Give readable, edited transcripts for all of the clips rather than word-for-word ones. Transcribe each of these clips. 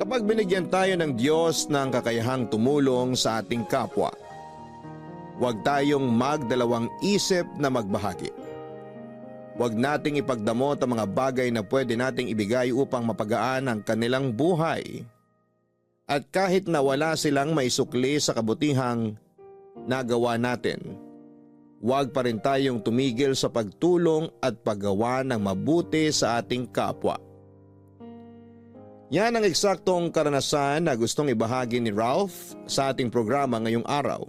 Kapag binigyan tayo ng Diyos ng kakayahang tumulong sa ating kapwa, huwag tayong magdalawang isip na magbahagi. Huwag nating ipagdamot ang mga bagay na pwede nating ibigay upang mapagaan ang kanilang buhay. At kahit na wala silang maisukli sa kabutihang nagawa natin, huwag pa rin tayong tumigil sa pagtulong at paggawa ng mabuti sa ating kapwa. Yan ang eksaktong karanasan na gustong ibahagi ni Ralph sa ating programa ngayong araw.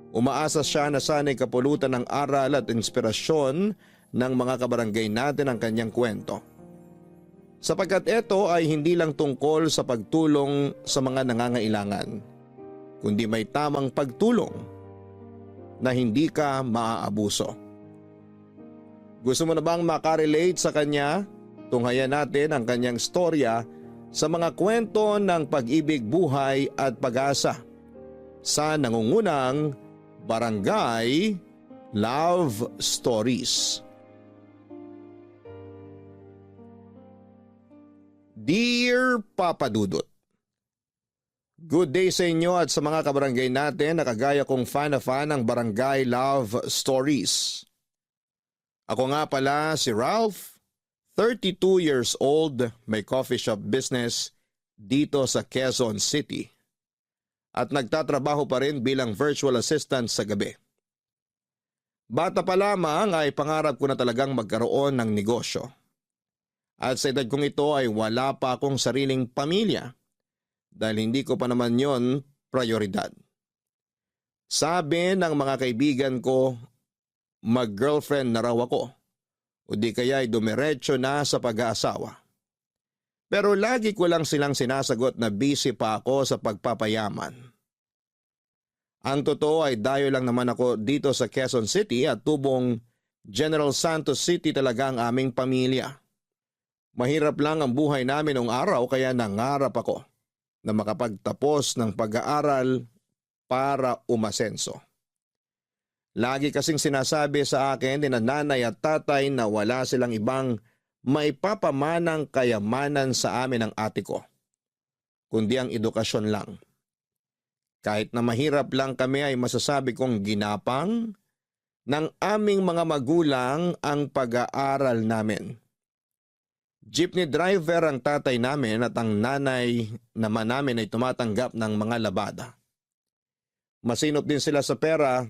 Umaasa siya na sana'y kapulutan ng aral at inspirasyon ng mga kabarangay natin ang kanyang kwento. Sapagkat ito ay hindi lang tungkol sa pagtulong sa mga nangangailangan, kundi may tamang pagtulong na hindi ka maaabuso. Gusto mo na bang makarelate sa kanya? Tunghayan natin ang kanyang storya sa mga kwento ng pag-ibig, buhay at pag-asa sa nangungunang Barangay Love Stories. Dear Papa Dudut, good day sa inyo at sa mga kabarangay natin na kagaya kong fan na fan ng Barangay Love Stories. Ako nga pala si Ralph, 32 years old, may coffee shop business dito sa Quezon City at nagtatrabaho pa rin bilang virtual assistant sa gabi. Bata pa lamang ay pangarap ko na talagang magkaroon ng negosyo. At sa edad kong ito ay wala pa akong sariling pamilya dahil hindi ko pa naman yon prioridad. Sabi ng mga kaibigan ko, mag-girlfriend na raw ako o di kaya ay dumiretso na sa pag-aasawa. Pero lagi ko lang silang sinasagot na busy pa ako sa pagpapayaman. Ang totoo ay dayo lang naman ako dito sa Quezon City at tubong General Santos City talaga ang aming pamilya. Mahirap lang ang buhay namin noong araw kaya nangarap ako na makapagtapos ng pag-aaral para umasenso. Lagi kasing sinasabi sa akin ni nanay at tatay na wala silang ibang maipapamanang kayamanan sa amin ng ate ko, kundi ang edukasyon lang. Kahit na mahirap lang kami ay masasabi kong ginapang ng aming mga magulang ang pag-aaral namin. Jeepney driver ang tatay namin at ang nanay naman namin ay tumatanggap ng mga labada. Masinop din sila sa pera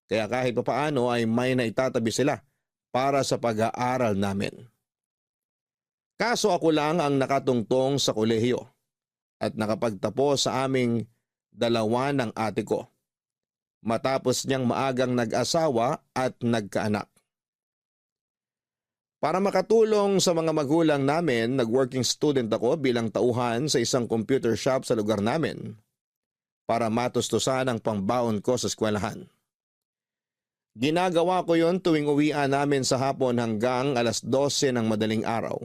kaya kahit papaano ay may naitatabi sila para sa pag-aaral namin. Kaso ako lang ang nakatungtong sa kolehiyo at nakapagtapos sa aming dalawa ng ate ko. Matapos niyang maagang nag-asawa at nagkaanak. Para makatulong sa mga magulang namin, nag-working student ako bilang tauhan sa isang computer shop sa lugar namin para matustusan ang pangbaon ko sa eskwelahan. Ginagawa ko yon tuwing uwian namin sa hapon hanggang alas 12 ng madaling araw.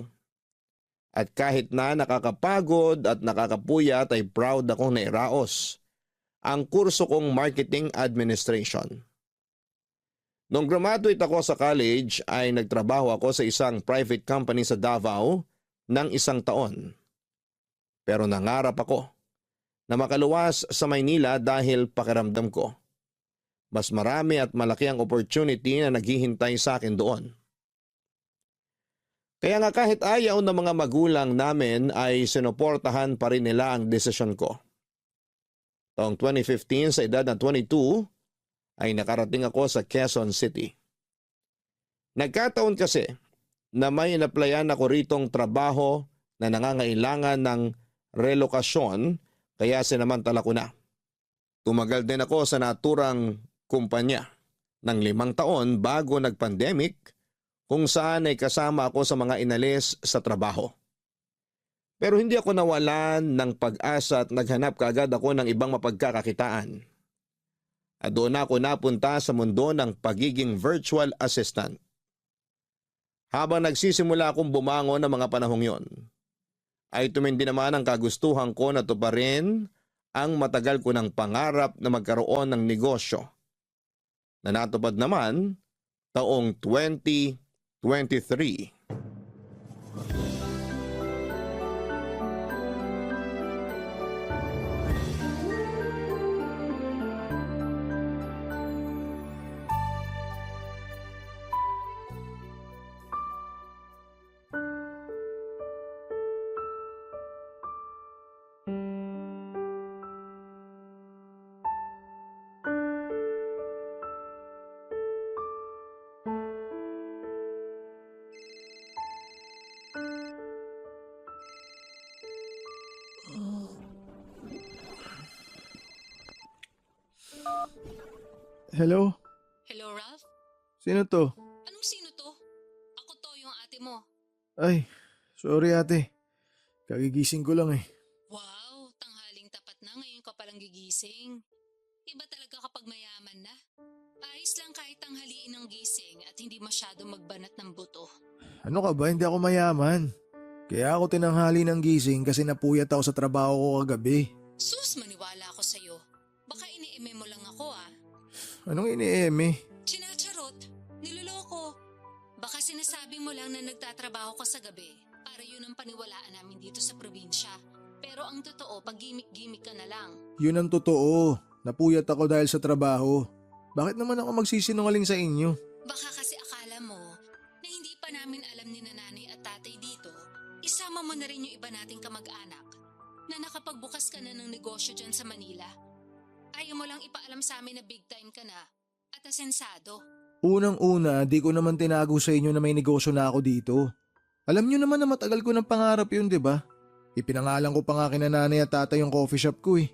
At kahit na nakakapagod at nakakapuyat ay proud akong nairaos ang kurso kong Marketing Administration. Nung graduate ako sa college ay nagtrabaho ako sa isang private company sa Davao ng 1 taon. Pero nangarap ako na makaluwas sa Maynila dahil pakiramdam ko mas marami at malaki ang opportunity na naghihintay sa akin doon. Kaya nga kahit ayaw ng mga magulang namin ay sinuportahan pa rin nila ang desisyon ko. Taong 2015 sa edad na 22 ay nakarating ako sa Quezon City. Nagkataon kasi na may inaplayan ako ritong trabaho na nangangailangan ng relokasyon kaya sinamantala ko na. Tumagal din ako sa naturang kumpanya ng 5 taon bago nag-pandemic kung saan ay kasama ako sa mga inalis sa trabaho. Pero hindi ako nawalan ng pag-asa at naghanap kaagad ako ng ibang mapagkakakitaan. At doon ako napunta sa mundo ng pagiging virtual assistant. Habang nagsisimula akong bumangon ng mga panahong yon, ay tumindi naman ang kagustuhan ko na tuparin ang matagal ko ng pangarap na magkaroon ng negosyo na natupad naman taong 2023. Hello? Hello, Ralph? Sino to? Anong sino to? Ako to, yung ate mo. Ay, sorry ate. Kagigising ko lang eh. Wow, tanghaling tapat na ngayon ka palang gigising. Iba talaga kapag mayaman na. Ayos lang kahit tanghaliin ng gising at hindi masyado magbanat ng buto. Ano ka ba? Hindi ako mayaman. Kaya ako tinanghali ng gising kasi napuyat ako sa trabaho ko kagabi. Sus, maniwala ako sa'yo. Baka iniime mo lang ako ah. Anong inieme? Chinacharot, niloloko. Baka sinasabi mo lang na nagtatrabaho ka sa gabi para yun ang paniwalaan namin dito sa probinsya. Pero ang totoo, pag gimmick-gimmick ka na lang. Yun ang totoo. Napuyat ako dahil sa trabaho. Bakit naman ako magsisinungaling sa inyo? Baka kasi akala mo na hindi pa namin alam ni nanay at tatay dito, isama mo na rin yung iba nating kamag-anak na nakapagbukas ka na ng negosyo dyan sa Manila. Ayaw mo lang ipaalam sa amin na big time ka na at asensado. Unang-una, di ko naman tinago sa inyo na may negosyo na ako dito. Alam nyo naman na matagal ko ng pangarap yun, di ba? Ipinangalan ko pa nga kina nanay at tatay yung coffee shop ko eh.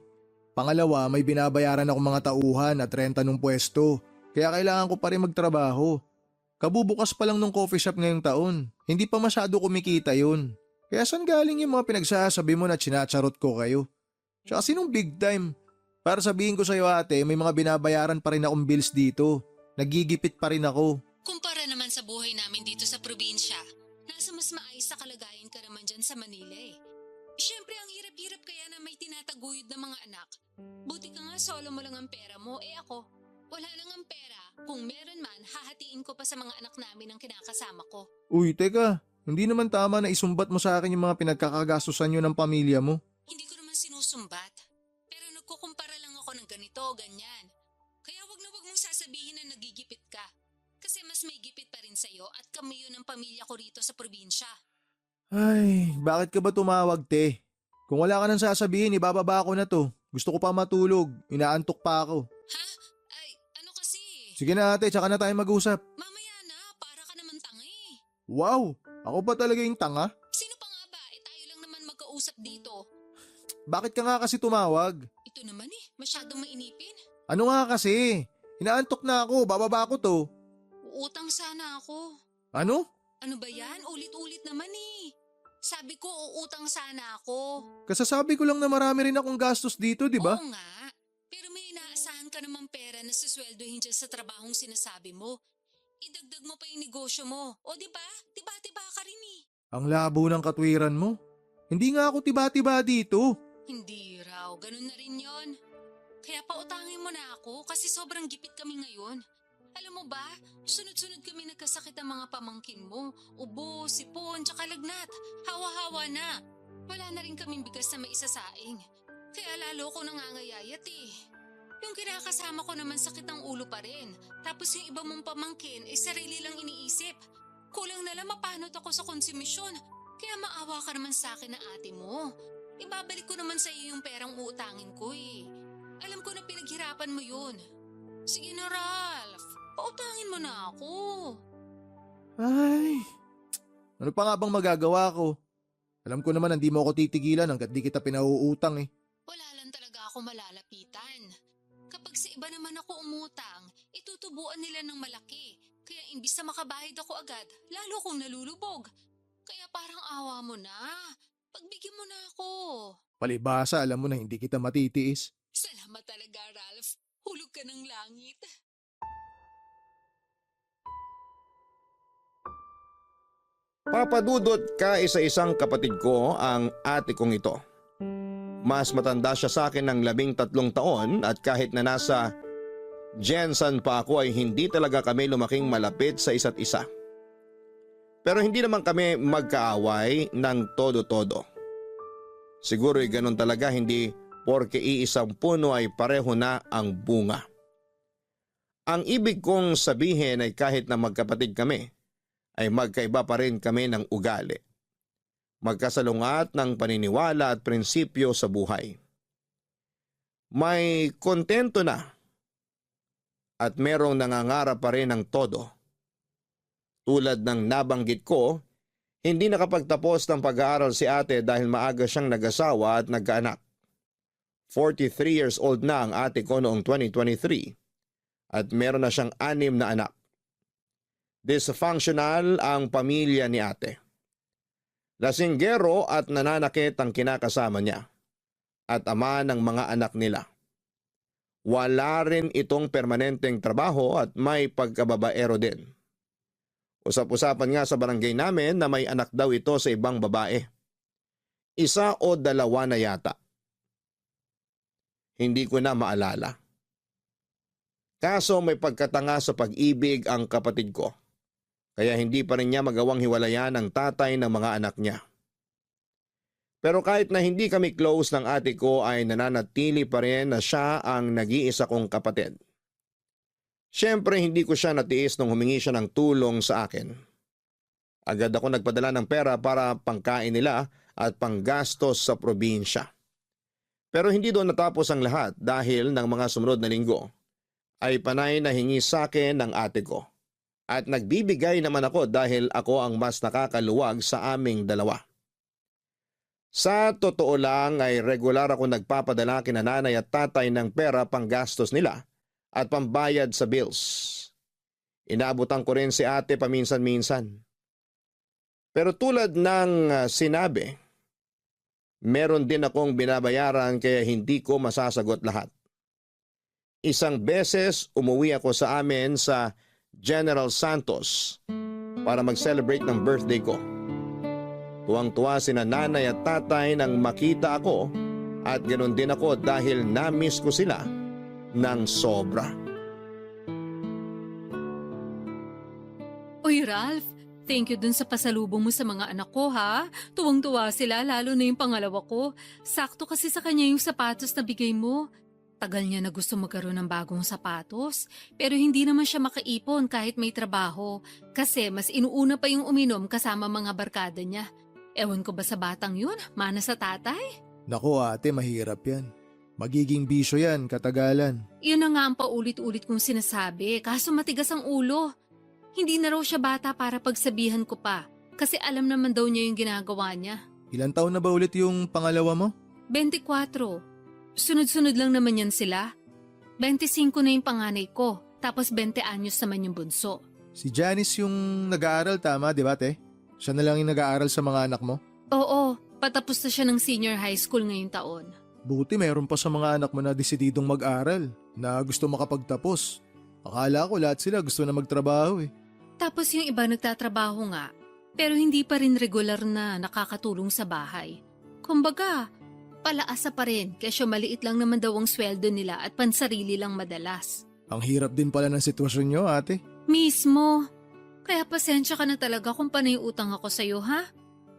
Pangalawa, may binabayaran ako mga tauhan at renta ng pwesto. Kaya kailangan ko pa rin magtrabaho. Kabubukas pa lang ng coffee shop ngayong taon. Hindi pa masyado kumikita yun. Kaya saan galing yung mga pinagsasabi mo na chinacharot ko kayo? Tsaka sinong big time? Para sabihin ko sa'yo ate, may mga binabayaran pa rin akong bills dito. Nagigipit pa rin ako. Kumpara naman sa buhay namin dito sa probinsya, nasa mas maayos sa kalagayan ka naman dyan sa Manila eh. Siyempre ang hirap-hirap kaya na may tinataguyod na mga anak. Buti ka nga solo mo lang ang pera mo, eh ako, wala lang ang pera. Kung meron man, hahatiin ko pa sa mga anak namin ang kinakasama ko. Uy, teka. Hindi naman tama na isumbat mo sa akin yung mga pinagkakagastusan nyo ng pamilya mo. Hindi ko naman sinusumbat. Pero nagkukumpara lang ako ng ganito o ganyan. Kaya wag na wag mong sasabihin na nagigipit ka. Kasi mas may gipit pa rin sa'yo at kami yun ng pamilya ko rito sa probinsya. Ay, bakit ka ba tumawag, te? Kung wala ka nang sasabihin, ibababa ko na to. Gusto ko pa matulog. Inaantok pa ako. Ha? Ay, ano kasi? Sige na ate, tsaka na tayo mag-usap. Mamaya na, para ka naman tanga eh. Wow, ako pa talaga yung tanga? Sino pa nga ba? Eh tayo lang naman magkausap dito. Bakit ka nga kasi tumawag? Ito naman eh, masyadong mainipin. Ano nga kasi? Inaantok na ako, bababa ko to. Uutang sana ako. Ano? Ano ba yan? Ulit-ulit naman eh. Sabi ko, uutang sana ako. Kasasabi ko lang na marami rin akong gastos dito, di ba? Oo nga. Pero may inaasahan ka naman pera na susweldohin dyan sa trabahong sinasabi mo. Idagdag mo pa yung negosyo mo. O di ba? Tiba-tiba ka rin eh. Ang labo ng katwiran mo. Hindi nga ako tiba-tiba dito. Hindi raw. Ganun na rin yon. Kaya pautangin mo na ako kasi sobrang gipit kami ngayon. Alam mo ba, sunod-sunod kami nagkasakit ang mga pamangkin mo. Ubo, sipon, tsaka lagnat. Hawa-hawa na. Wala na rin kaming bigas na maisasaing. Kaya lalo ko nangangayayat eh. Yung kinakasama ko naman sakit ng ulo pa rin. Tapos yung iba mong pamangkin ay sarili lang iniisip. Kulang na lang mapanot ako sa konsumisyon. Kaya maawa ka naman sa akin na ate mo. Ibabalik ko naman sa iyo yung perang uutangin ko eh. Alam ko na pinaghirapan mo yun. Sige na Ralph, pautangin mo na ako. Ay, ano pa nga bang magagawa ko? Alam ko naman hindi mo ako titigilan hanggat di kita pinauutang eh. Wala lang talaga ako malalapitan. Kapag sa iba naman ako umutang, itutubuan nila ng malaki. Kaya imbis na makabayad ako agad, lalo kong nalulubog. Kaya parang awa mo na. Pagbigyan mo na ako. Palibasa, alam mo na hindi kita matitiis. Salamat talaga Ralph. Hulog ka ng langit. Papadudot ka isa-isang kapatid ko ang ate kong ito. Mas matanda siya sa akin ng 13 taon at kahit na nasa Jensen pa ako ay hindi talaga kami lumaking malapit sa isa't isa. Pero hindi naman kami magkaaway ng todo-todo. Siguro ay ganun talaga, hindi porke iisang puno ay pareho na ang bunga. Ang ibig kong sabihin ay kahit na magkapatid kami, ay magkaiba pa rin kami ng ugali. Magkasalungat ng paniniwala at prinsipyo sa buhay. May kontento na at merong nangangarap pa rin ng todo. Tulad ng nabanggit ko, hindi nakapagtapos ng pag-aaral si ate dahil maaga siyang nag-asawa at nagkaanak. 43 years old na ang ate ko noong 2023 at meron na siyang 6 na anak. Dysfunctional ang pamilya ni ate. Lasinggero at nananakit ang kinakasama niya at ama ng mga anak nila. Wala rin itong permanenteng trabaho at may pagkababaero din. Usap-usapan nga sa barangay namin na may anak daw ito sa ibang babae. 1 o 2 na yata. Hindi ko na maalala. Kaso may pagkatanga sa pag-ibig ang kapatid ko. Kaya hindi pa rin niya magawang hiwalayan ang tatay ng mga anak niya. Pero kahit na hindi kami close ng ate ko ay nananatili pa rin na siya ang nag-iisa kong kapatid. Siyempre hindi ko siya natiis nung humingi siya ng tulong sa akin. Agad ako nagpadala ng pera para pangkain nila at panggastos sa probinsya. Pero hindi doon natapos ang lahat dahil ng mga sumunod na linggo ay panay na hingi sa akin ng ate ko. At nagbibigay naman ako dahil ako ang mas nakakaluwag sa aming dalawa. Sa totoo lang ay regular ako nagpapadala kina nanay at tatay ng pera panggastos nila at pambayad sa bills. Inaabutan ko rin si ate paminsan-minsan. Pero tulad ng sinabi, meron din akong binabayaran kaya hindi ko masasagot lahat. 1 beses umuwi ako sa amin sa General Santos para mag-celebrate ng birthday ko. Tuwang-tuwa sina nanay at tatay nang makita ako at ganoon din ako dahil na-miss ko sila ng sobra. Uy, Ralph, thank you dun sa pasalubong mo sa mga anak ko, ha? Tuwang-tuwa sila, lalo na yung pangalawa ko. Sakto kasi sa kanya yung sapatos na bigay mo. Tagal niya na gusto magkaroon ng bagong sapatos, pero hindi naman siya makaipon kahit may trabaho kasi mas inuuna pa yung uminom kasama mga barkada niya. Ewan ko ba sa batang yun, mana sa tatay? Naku ate, mahirap yan. Magiging bisyo yan, katagalan. Yun na nga ang paulit-ulit kong sinasabi, kaso matigas ang ulo. Hindi na raw siya bata para pagsabihan ko pa, kasi alam naman daw niya yung ginagawa niya. Ilan taon na ba ulit yung pangalawa mo? 24. Sunod-sunod lang naman yan sila. 25 na yung panganay ko, tapos 20 anyos naman yung bunso. Si Janice yung nag-aaral, tama, di ba te? Siya na lang yung nag-aaral sa mga anak mo? Oo, patapos na siya ng senior high school ngayong taon. Buti mayroon pa sa mga anak mo na desididong mag-aral, na gusto makapagtapos. Akala ko lahat sila gusto na magtrabaho eh. Tapos yung iba nagtatrabaho nga, pero hindi pa rin regular na nakakatulong sa bahay. Kumbaga, palaasa pa rin kesyo maliit lang naman daw ang sweldo nila at pansarili lang madalas. Ang hirap din pala ng sitwasyon nyo, ate. Mismo. Kaya pasensya ka na talaga kung panay utang ako sa'yo, ha?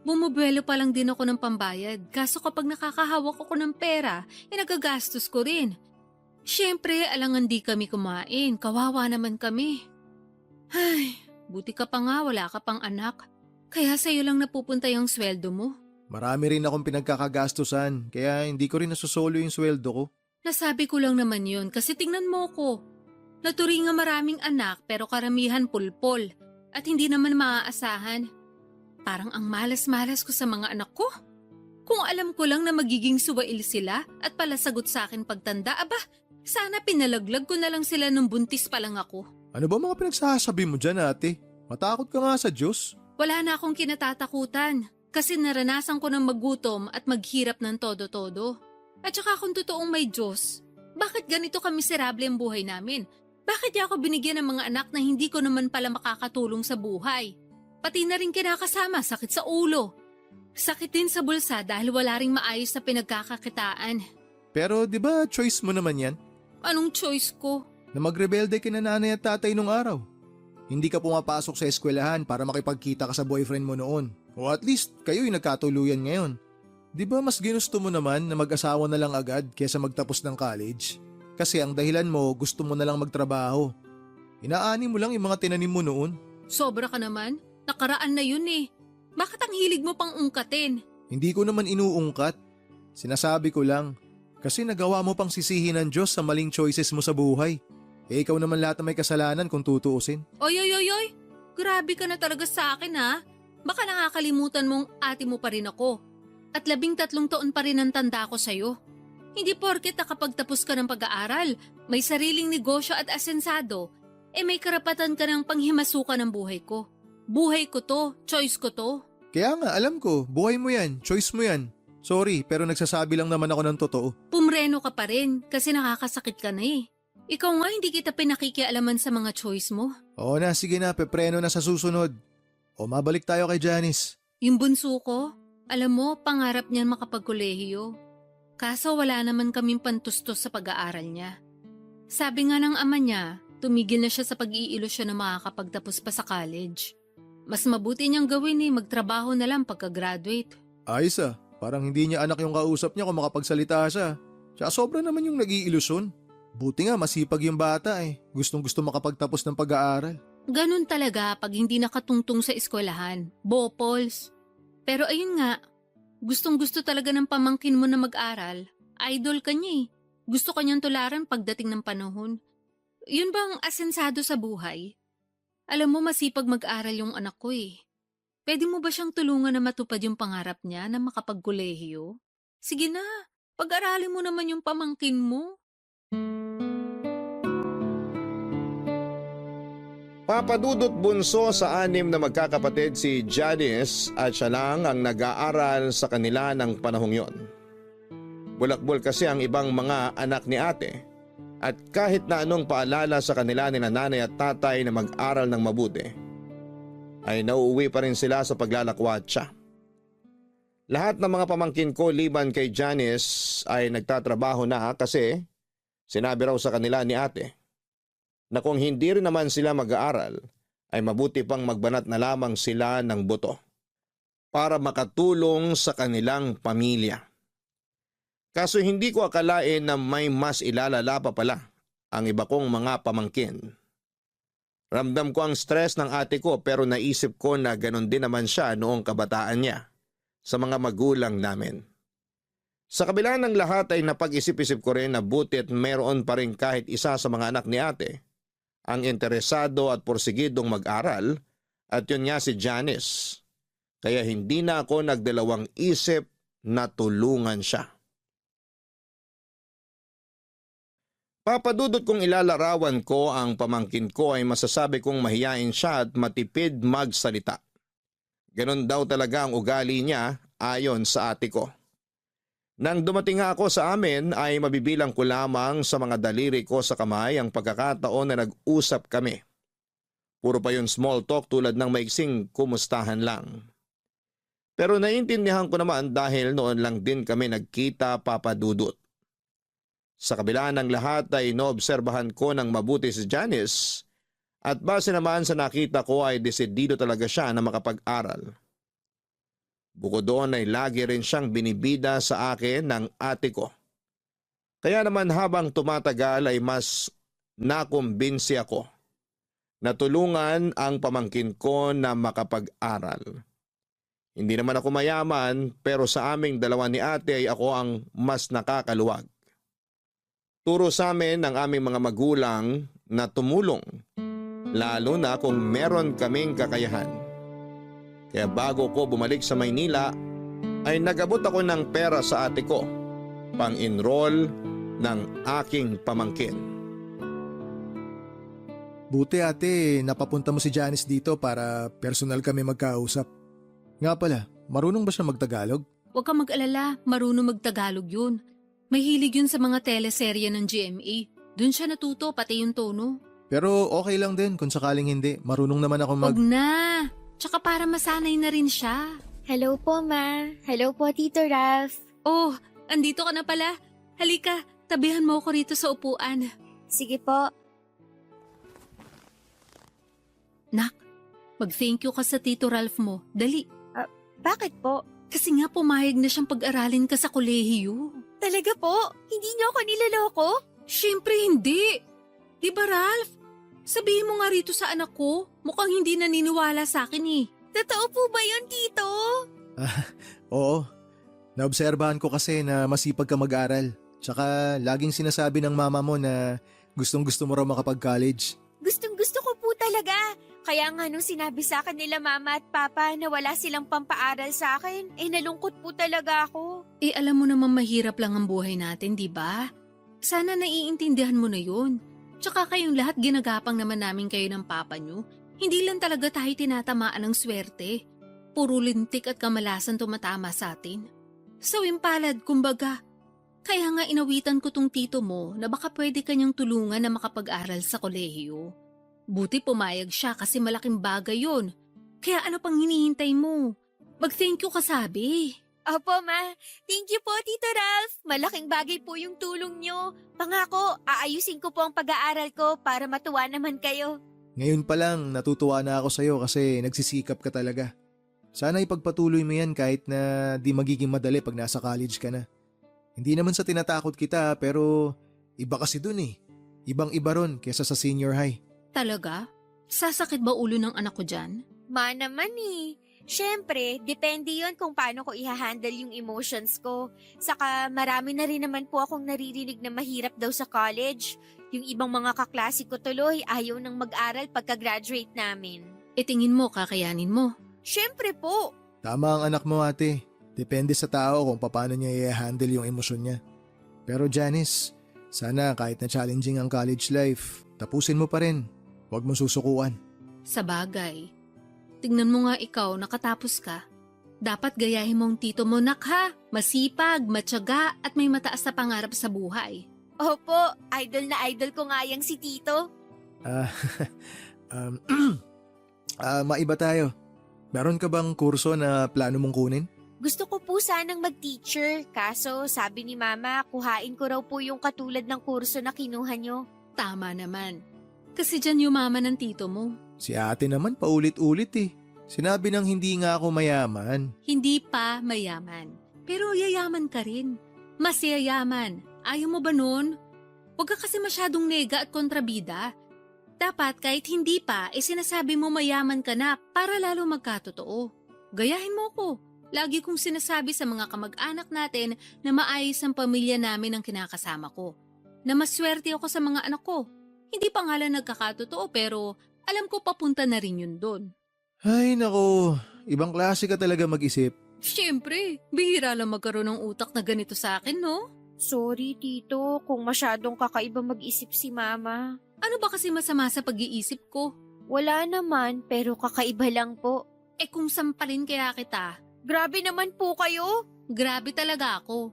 Bumubuelo pa lang din ako ng pambayad, kaso kapag nakakahawak ako ng pera, nagagastos ko rin. Siyempre, alangan di kami kumain, kawawa naman kami. Ay, buti ka pa nga, wala ka pang anak. Kaya sa'yo lang napupunta yung sweldo mo. Marami rin akong pinagkakagastusan, kaya hindi ko rin nasusolo yung sweldo ko. Nasabi ko lang naman yun kasi tingnan mo ko. Naturing nga maraming anak pero karamihan pulpol at hindi naman maaasahan. Parang ang malas-malas ko sa mga anak ko. Kung alam ko lang na magiging suwail sila at palasagot sa akin pagtanda, aba, sana pinalaglag ko na lang sila nung buntis pa lang ako. Ano ba mga pinagsasabi mo dyan, ate? Matakot ka nga sa Diyos. Wala na akong kinatatakutan kasi naranasan ko ng magutom at maghirap ng todo-todo. At saka kung totoong may Diyos, bakit ganito kamiserable ang buhay namin? Bakit di ako binigyan ng mga anak na hindi ko naman pala makakatulong sa buhay? Pati na rin kinakasama, sakit sa ulo. Sakit din sa bulsa dahil wala ring maayos na pinagkakakitaan. Pero di ba choice mo naman yan? Anong choice ko? Na magrebelde kina nanay at tatay nung araw. Hindi ka pumapasok sa eskwelahan para makipagkita ka sa boyfriend mo noon. O at least kayo'y nagkatuluyan ngayon. Di ba mas ginusto mo naman na mag-asawa na lang agad kesa magtapos ng college? Kasi ang dahilan mo gusto mo na lang magtrabaho. Inaani mo lang yung mga tinanim mo noon. Sobra ka naman. Nakaraan na yun eh. Bakit ang hilig mo pang ungkatin? Hindi ko naman inuungkat. Sinasabi ko lang. Kasi nagawa mo pang sisihin ng Diyos sa maling choices mo sa buhay. Eh ikaw naman lahat na may kasalanan kung tutuusin. Oy. Grabe ka na talaga sa akin ha. Baka nakakalimutan mong ate mo pa rin ako. At 13 taon pa rin ang tanda ko sa'yo. Hindi porket nakapagtapos ka ng pag-aaral, may sariling negosyo at asensado, may karapatan ka ng panghimasukan ng buhay ko. Buhay ko to, choice ko to. Kaya nga, alam ko, buhay mo yan, choice mo yan. Sorry, pero nagsasabi lang naman ako ng totoo. Pumreno ka pa rin kasi nakakasakit ka na eh. Ikaw nga hindi kita pinakikialaman sa mga choice mo. Oo na, sige na, pepreno na sa susunod. O mabalik tayo kay Janice. Yung bunso ko, alam mo, pangarap niyan makapagkolehiyo. Kaso wala naman kaming pantustos sa pag-aaral niya. Sabi nga ng ama niya, tumigil na siya sa pag-iilusyon na makakapagtapos pa sa college. Mas mabuti niyang gawin magtrabaho na lang pagka-graduate. Ayos ah, parang hindi niya anak yung kausap niya kung makapagsalita siya. Tsaka sobra naman yung nag-iilusyon. Buti nga masipag yung bata Gustong gusto makapagtapos ng pag-aaral. Ganun talaga pag hindi nakatungtong sa eskwelahan. Bopols. Pero ayun nga, gustong-gusto talaga ng pamangkin mo na mag-aral. Idol ka niya Gusto kanyang tularan pagdating ng panahon. Yun bang asensado sa buhay? Alam mo, masipag mag-aral yung anak ko Pwede mo ba siyang tulungan na matupad yung pangarap niya na makapagkolehiyo? Sige na, pag-aralin mo naman yung pamangkin mo. Papadudot bunso sa 6 na magkakapatid si Janice at siya lang ang nag-aaral sa kanila ng panahong yon. Bulakbol kasi ang ibang mga anak ni ate at kahit na anong paalala sa kanila ni nanay at tatay na mag-aral ng mabuti, ay nauuwi pa rin sila sa paglalakwatsa. Lahat ng mga pamangkin ko liban kay Janice ay nagtatrabaho na kasi sinabi raw sa kanila ni ate na kung hindi rin naman sila mag-aaral, ay mabuti pang magbanat na lamang sila ng buto para makatulong sa kanilang pamilya. Kaso hindi ko akalain na may mas ilalala pa pala ang iba kong mga pamangkin. Ramdam ko ang stress ng ate ko pero naisip ko na ganon din naman siya noong kabataan niya sa mga magulang namin. Sa kabila ng lahat ay napag-isip-isip ko rin na butit meron pa rin kahit isa sa mga anak ni ate ang interesado at porsigidong mag-aral at yun nga si Janice. Kaya hindi na ako nagdalawang isip na tulungan siya. Papadudot kong ilalarawan ko ang pamangkin ko ay masasabi kong mahiyain siya at matipid magsalita. Ganon daw talaga ang ugali niya ayon sa ate ko. Nang dumating nga ako sa amin ay mabibilang ko lamang sa mga daliri ko sa kamay ang pagkakataon na nag-usap kami. Puro pa yun small talk tulad ng maiksing kumustahan lang. Pero naiintindihan ko naman dahil noon lang din kami nagkita, Papadudot. Sa kabila ng lahat ay noobserbahan ko ng mabuti si Janice at base naman sa nakita ko ay desidido talaga siya na makapag-aral. Bukod doon ay lagi rin siyang binibida sa akin ng ate ko. Kaya naman habang tumatagal ay mas nakumbinsi ako na tulungan ang pamangkin ko na makapag-aral. Hindi naman ako mayaman pero sa aming dalawa ni ate ay ako ang mas nakakaluwag. Turo sa amin ng aming mga magulang na tumulong, lalo na kung meron kaming kakayahan. Kaya bago ko bumalik sa Maynila, ay nagabot ako ng pera sa ate ko, pang-enroll ng aking pamangkin. Buti ate, napapunta mo si Janice dito para personal kami magkausap. Nga pala, marunong ba siya magtagalog? Huwag kang mag-alala, marunong magtagalog yun. May hilig yun sa mga teleserye ng GMA. Doon siya natuto, pati yung tono. Pero okay lang din kung sakaling hindi. Marunong naman ako Huwag na! Tsaka para masanay na rin siya. Hello po, Ma. Hello po, Tito Ralph. Oh, andito ka na pala. Halika, tabihan mo ako rito sa upuan. Sige po. Nak, mag-thank you ka sa Tito Ralph mo. Dali. Bakit po? Kasi nga pumayag na siyang pag-aralin ka sa kolehiyo. Talaga po? Hindi niyo ako niloloko? Siyempre hindi. Di ba, Ralph? Sabihin mo nga rito sa anak ko, mukhang hindi naniniwala sa akin Totoo po ba yun, Tito? Oo. Naobserbahan ko kasi na masipag ka mag-aral. Tsaka laging sinasabi ng mama mo na gustong-gusto mo raw makapag-college. Gustong-gusto ko po talaga. Kaya nga nung sinabi sa akin nila Mama at Papa na wala silang pampaaral sa akin, nalungkot po talaga ako. Alam mo naman mahirap lang ang buhay natin, di ba? Sana naiintindihan mo na yun. Tsaka kayong lahat ginagapang naman namin kayo ng papa nyo. Hindi lang talaga tayo tinatamaan ng swerte. Puro lintik at kamalasan tumatama sa atin. Sawing palad, kumbaga. Kaya nga inawitan ko tong tito mo na baka pwede kanyang tulungan na makapag-aral sa kolehiyo. Buti pumayag siya kasi malaking bagay yon. Kaya ano pang hinihintay mo? Mag-thank you ka sabi. Opo, Ma. Thank you po, Tito Ralph. Malaking bagay po yung tulong nyo. Pangako, aayusin ko po ang pag-aaral ko para matuwa naman kayo. Ngayon pa lang natutuwa na ako sa'yo kasi nagsisikap ka talaga. Sana ipagpatuloy mo yan kahit na di magiging madali pag nasa college ka na. Hindi naman sa tinatakot kita pero iba kasi dun eh. Ibang-iba ron kesa sa senior high. Talaga? Sasakit ba ulo ng anak ko dyan? Ma naman eh. Siyempre, depende yon kung paano ko i-handle yung emotions ko. Saka marami na rin naman po akong naririnig na mahirap daw sa college. Yung ibang mga kaklase ko tuloy ayaw nang mag-aral pagka-graduate namin. Tingin mo, kakayanin mo. Siyempre po. Tama ang anak mo ate. Depende sa tao kung paano niya i-handle yung emosyon niya. Pero Janice, sana kahit na challenging ang college life, tapusin mo pa rin. Huwag mong susukuan. Sa bagay. Tingnan mo nga ikaw, nakatapos ka. Dapat gayahin mong tito mo, nak ha. Masipag, matyaga at may mataas na pangarap sa buhay. Opo, idol na idol ko nga yang si Tito. Maiba tayo. Meron ka bang kurso na plano mong kunin? Gusto ko po sanang mag-teacher, kaso sabi ni Mama, kuhain ko raw po yung katulad ng kurso na kinuha nyo. Tama naman. Kasi dyan yumaman ng tito mo. Si ate naman paulit-ulit eh. Sinabi nang hindi nga ako mayaman. Hindi pa mayaman. Pero yayaman ka rin. Mas yayaman. Ayaw mo ba nun? Huwag ka kasi masyadong nega at kontrabida. Dapat kahit hindi pa, sinasabi mo mayaman ka na para lalo magkatotoo. Gayahin mo ko. Lagi kong sinasabi sa mga kamag-anak natin na maayos ang pamilya namin ang kinakasama ko. Na maswerte ako sa mga anak ko. Hindi pa nga lang nagkakatotoo pero alam ko papunta na rin yun doon. Ay nako, ibang klase ka talaga mag-isip. Siyempre, bihira lang magkaroon ng utak na ganito sa akin, no? Sorry, Tito, kung masyadong kakaiba mag-isip si Mama. Ano ba kasi masama sa pag-iisip ko? Wala naman, pero kakaiba lang po. Kung sampalin kaya kita, Grabe naman po kayo. grabe talaga ako.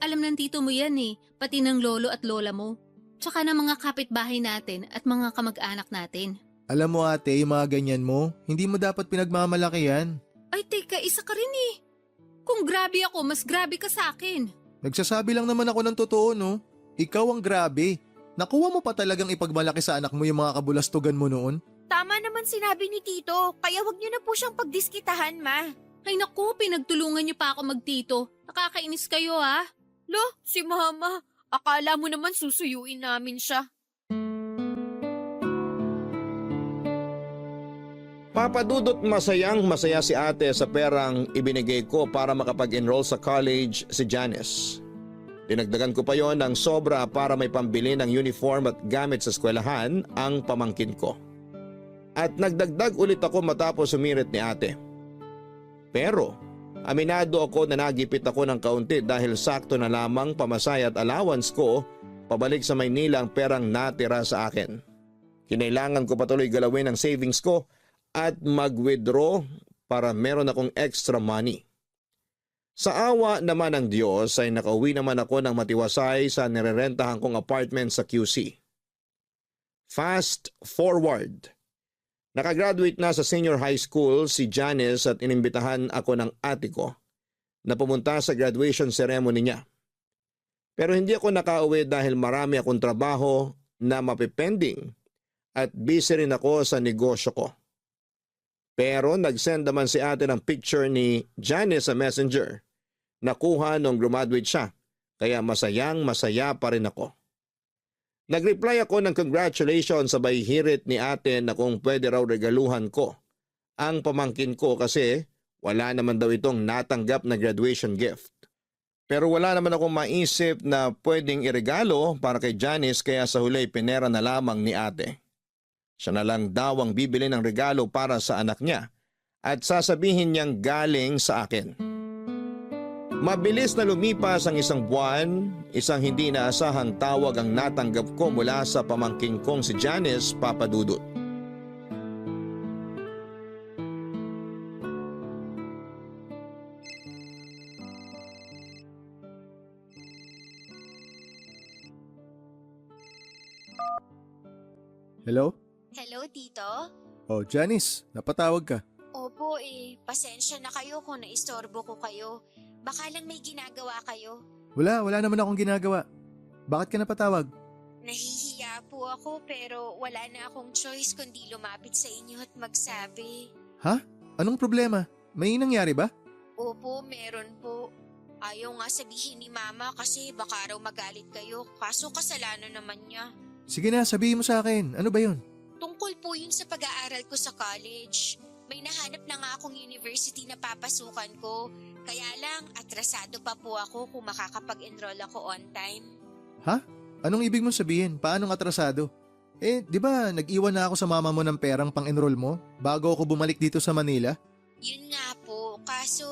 Alam ng tito mo yan eh, pati ng lolo at lola mo. Tsaka ng mga kapitbahay natin at mga kamag-anak natin. Alam mo ate, yung mga ganyan mo, hindi mo dapat pinagmamalaki yan. Ay teka, isa ka rin eh. Kung grabe ako, mas grabe ka sa akin. Nagsasabi lang naman ako ng totoo no. Ikaw ang grabe. Nakuha mo pa talagang ipagmalaki sa anak mo yung mga kabulastugan mo noon? Tama naman sinabi ni Tito, kaya wag niyo na po siyang pagdiskitahan, Ma. Ay naku, pinagtulungan niyo pa ako magtito. Nakakainis kayo ha. Lo, si Mama. Akala mo naman susuyuin namin siya. Papadudot masaya si ate sa perang ibinigay ko para makapag-enroll sa college si Janice. Dinagdagan ko pa yon ng sobra para may pambili ng uniform at gamit sa eskwelahan ang pamangkin ko. At nagdagdag ulit ako matapos sumirit ni ate. Pero aminado ako na nagipit ako ng kaunti dahil sakto na lamang pamasaya at allowance ko pabalik sa Maynila ang perang natira sa akin. Kinailangan ko patuloy galawin ang savings ko at mag-withdraw para meron akong extra money. Sa awa naman ng Diyos ay nakauwi naman ako ng matiwasay sa nirerentahan kong apartment sa QC. Fast forward. Nakagraduate na sa senior high school si Janice at inimbitahan ako ng ate ko na pumunta sa graduation ceremony niya. Pero hindi ako nakauwi dahil marami akong trabaho na mapipending at busy rin ako sa negosyo ko. Pero nag-send naman si ate ng picture ni Janice sa messenger. Nakuha nung graduate siya, kaya masaya pa rin ako. Nag-reply ako ng congratulations sabay hirit ni ate na kung pwede raw regaluhan ko ang pamangkin ko kasi wala naman daw itong natanggap na graduation gift. Pero wala naman akong maisip na pwedeng iregalo para kay Janice kaya sa huli pinera na lamang ni ate. Siya na lang daw ang bibili ng regalo para sa anak niya at sasabihin niyang galing sa akin. Mabilis na lumipas ang isang buwan, isang hindi inaasahang tawag ang natanggap ko mula sa pamangking kong si Janice Papadudut. Hello? Hello, Tito? Oh, Janice, napatawag ka. Opo pasensya na kayo kung naistorbo ko kayo. Baka lang may ginagawa kayo. Wala naman akong ginagawa. Bakit ka napatawag? Nahihiya po ako pero wala na akong choice kundi lumapit sa inyo at magsabi. Anong problema? May nangyari ba? Opo, meron po. Ayaw nga sabihin ni Mama kasi baka raw magalit kayo kaso kasalanan naman niya. Sige na, sabihin mo sa akin. Ano ba yun? Tungkol po yun sa pag-aaral ko sa college. May nahanap na nga akong university na papasukan ko. Kaya lang, atrasado pa po ako kung makakapag-enroll ako on time. Anong ibig mong sabihin? Paanong atrasado? Di ba nag-iwan na ako sa mama mo ng perang pang-enroll mo bago ako bumalik dito sa Manila? Yun nga po, kaso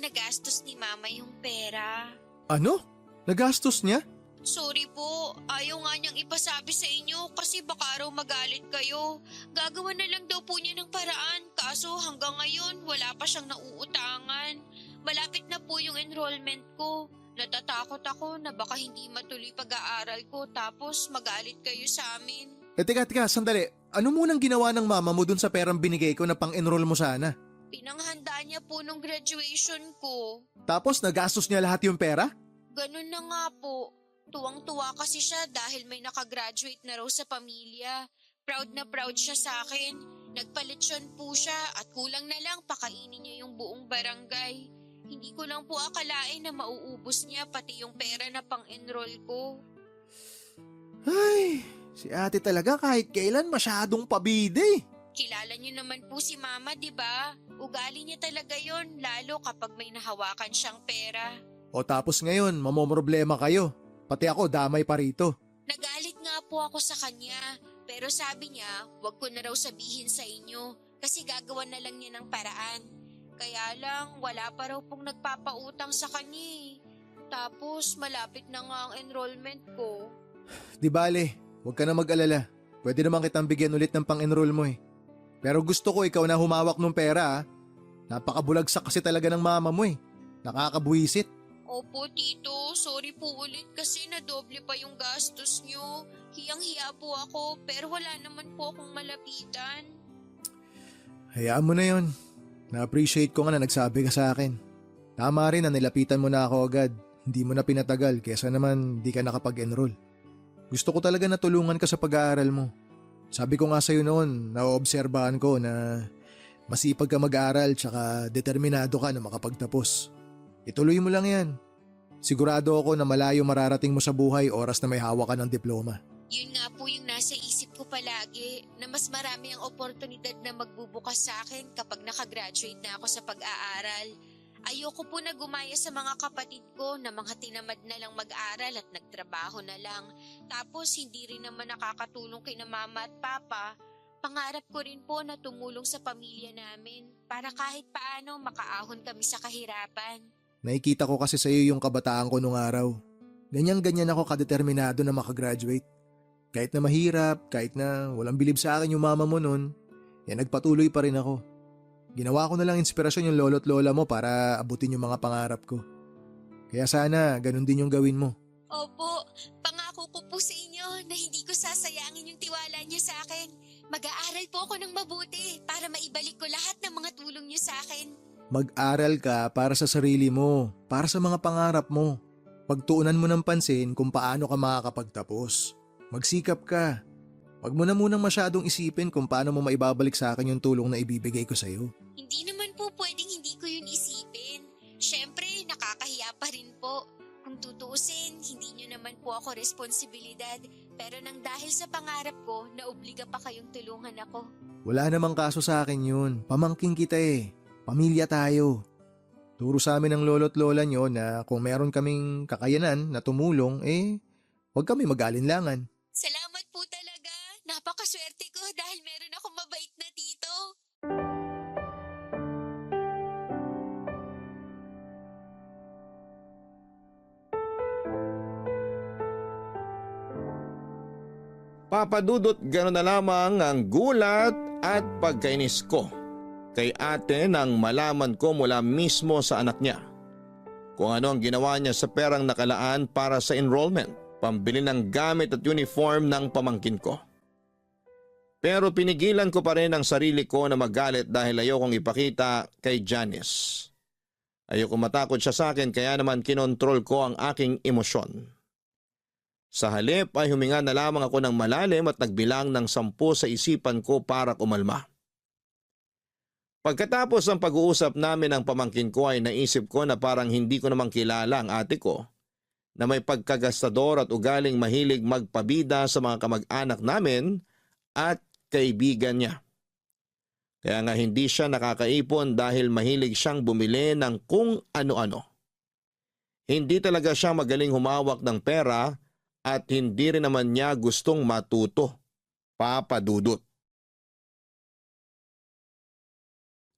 nagastos ni Mama yung pera. Ano? Nagastos niya? Sorry po, ayaw nga niyang ipasabi sa inyo kasi baka raw magalit kayo. Gagawa na lang daw po niya ng paraan kaso hanggang ngayon wala pa siyang nauutangan. Malapit na po yung enrollment ko. Natatakot ako na baka hindi matuloy pag-aaral ko tapos magalit kayo sa amin. Teka, sandali. Ano munang ginawa ng mama mo dun sa perang binigay ko na pang-enroll mo sana? Pinanghanda niya po nung graduation ko. Tapos nagastos niya lahat yung pera? Ganun na nga po. Tuwang-tuwa kasi siya dahil may nakagraduate na raw sa pamilya. Proud na proud siya sa akin. Nagpalitsyon po siya at kulang na lang pakainin niya yung buong barangay. Hindi ko lang po akalain na mauubos niya pati yung pera na pang-enroll ko. Ay, si ate talaga kahit kailan masyadong pabide. Kilala niyo naman po si Mama, di ba? Ugali niya talaga yon lalo kapag may nahawakan siyang pera. O tapos ngayon, mamomroblema kayo. Pati ako damay pa rito. Nagalit nga po ako sa kanya, pero sabi niya, wag ko na raw sabihin sa inyo kasi gagawan na lang niya ng paraan. Kaya lang, wala pa raw pong nagpapautang sa kanya eh. Tapos, malapit na nga ang enrollment ko. Di bale, huwag ka na mag-alala. Pwede naman kitang bigyan ulit ng pang-enroll mo eh. Pero gusto ko ikaw na humawak ng pera. Napakabulagsak kasi talaga ng mama mo eh. Nakakabuwisit. Opo, Tito. Sorry po ulit kasi nadoble pa yung gastos nyo. Hiyang-hiya po ako pero wala naman po akong malapitan. Hayaan mo na yon. Na-appreciate ko nga na nagsabi ka sa akin. Tama rin na nilapitan mo na ako agad. Hindi mo na pinatagal kesa naman di ka nakapag-enroll. Gusto ko talaga na tulungan ka sa pag-aaral mo. Sabi ko nga sa'yo noon, naoobserbahan ko na masipag ka mag-aaral tsaka determinado ka na makapagtapos. Ituloy mo lang yan. Sigurado ako na malayo mararating mo sa buhay oras na may hawak ka ng diploma. Yun nga po yung nasa isip ko palagi na mas marami ang oportunidad na magbubukas sa akin kapag nakagraduate na ako sa pag-aaral. Ayoko po na gumaya sa mga kapatid ko na mga tinamad na lang mag-aral at nagtrabaho na lang. Tapos hindi rin naman nakakatulong kina mama at papa. Pangarap ko rin po na tumulong sa pamilya namin para kahit paano makaahon kami sa kahirapan. Nakikita ko kasi sa iyo yung kabataan ko nung araw. Ganyan-ganyan ako kadeterminado na makagraduate. Kahit na mahirap, kahit na walang bilib sa akin yung mama mo nun, nagpatuloy pa rin ako. Ginawa ko na lang inspirasyon yung lolo't lola mo para abutin yung mga pangarap ko. Kaya sana ganun din yung gawin mo. Opo, pangako ko po sa inyo na hindi ko sasayangin yung tiwala niyo sa akin. Mag-aaral po ako ng mabuti para maibalik ko lahat ng mga tulong niyo sa akin. Mag-aral ka para sa sarili mo, para sa mga pangarap mo. Pagtuunan mo ng pansin kung paano ka makakapagtapos. Magsikap ka. Huwag mo na munang masyadong isipin kung paano mo maibabalik sa akin yung tulong na ibibigay ko sa'yo. Hindi naman po pwedeng hindi ko yun isipin. Siyempre, nakakahiya pa rin po. Kung tutuusin, hindi nyo naman po ako responsibilidad. Pero nang dahil sa pangarap ko, naobliga pa kayong tulungan ako. Wala namang kaso sa akin yun. Pamangking kita eh. Pamilya tayo. Turo sa amin ng lolo't lola nyo na kung meron kaming kakayanan na tumulong, huwag kami mag-alinlangan. Salamat po talaga. Napakaswerte ko dahil meron akong mabait na tito. Papadudot, gano'n na lamang ang gulat at pagkainis ko kay ate nang malaman ko mula mismo sa anak niya kung ano ang ginawa niya sa perang nakalaan para sa enrollment, pambili ng gamit at uniform ng pamangkin ko. Pero pinigilan ko pa rin ang sarili ko na magalit dahil ayokong ipakita kay Janice. Ayoko matakot siya sa akin kaya naman kinontrol ko ang aking emosyon. Sa halip ay huminga na lamang ako ng malalim at nagbilang ng 10 sa isipan ko para kumalma. Pagkatapos ng pag-uusap namin ng pamangkin ko ay naisip ko na parang hindi ko namang kilala ang ate ko na may pagkagastador at ugaling mahilig magpabida sa mga kamag-anak namin at kaibigan niya. Kaya nga hindi siya nakakaipon dahil mahilig siyang bumili ng kung ano-ano. Hindi talaga siya magaling humawak ng pera at hindi rin naman niya gustong matuto, papadudot.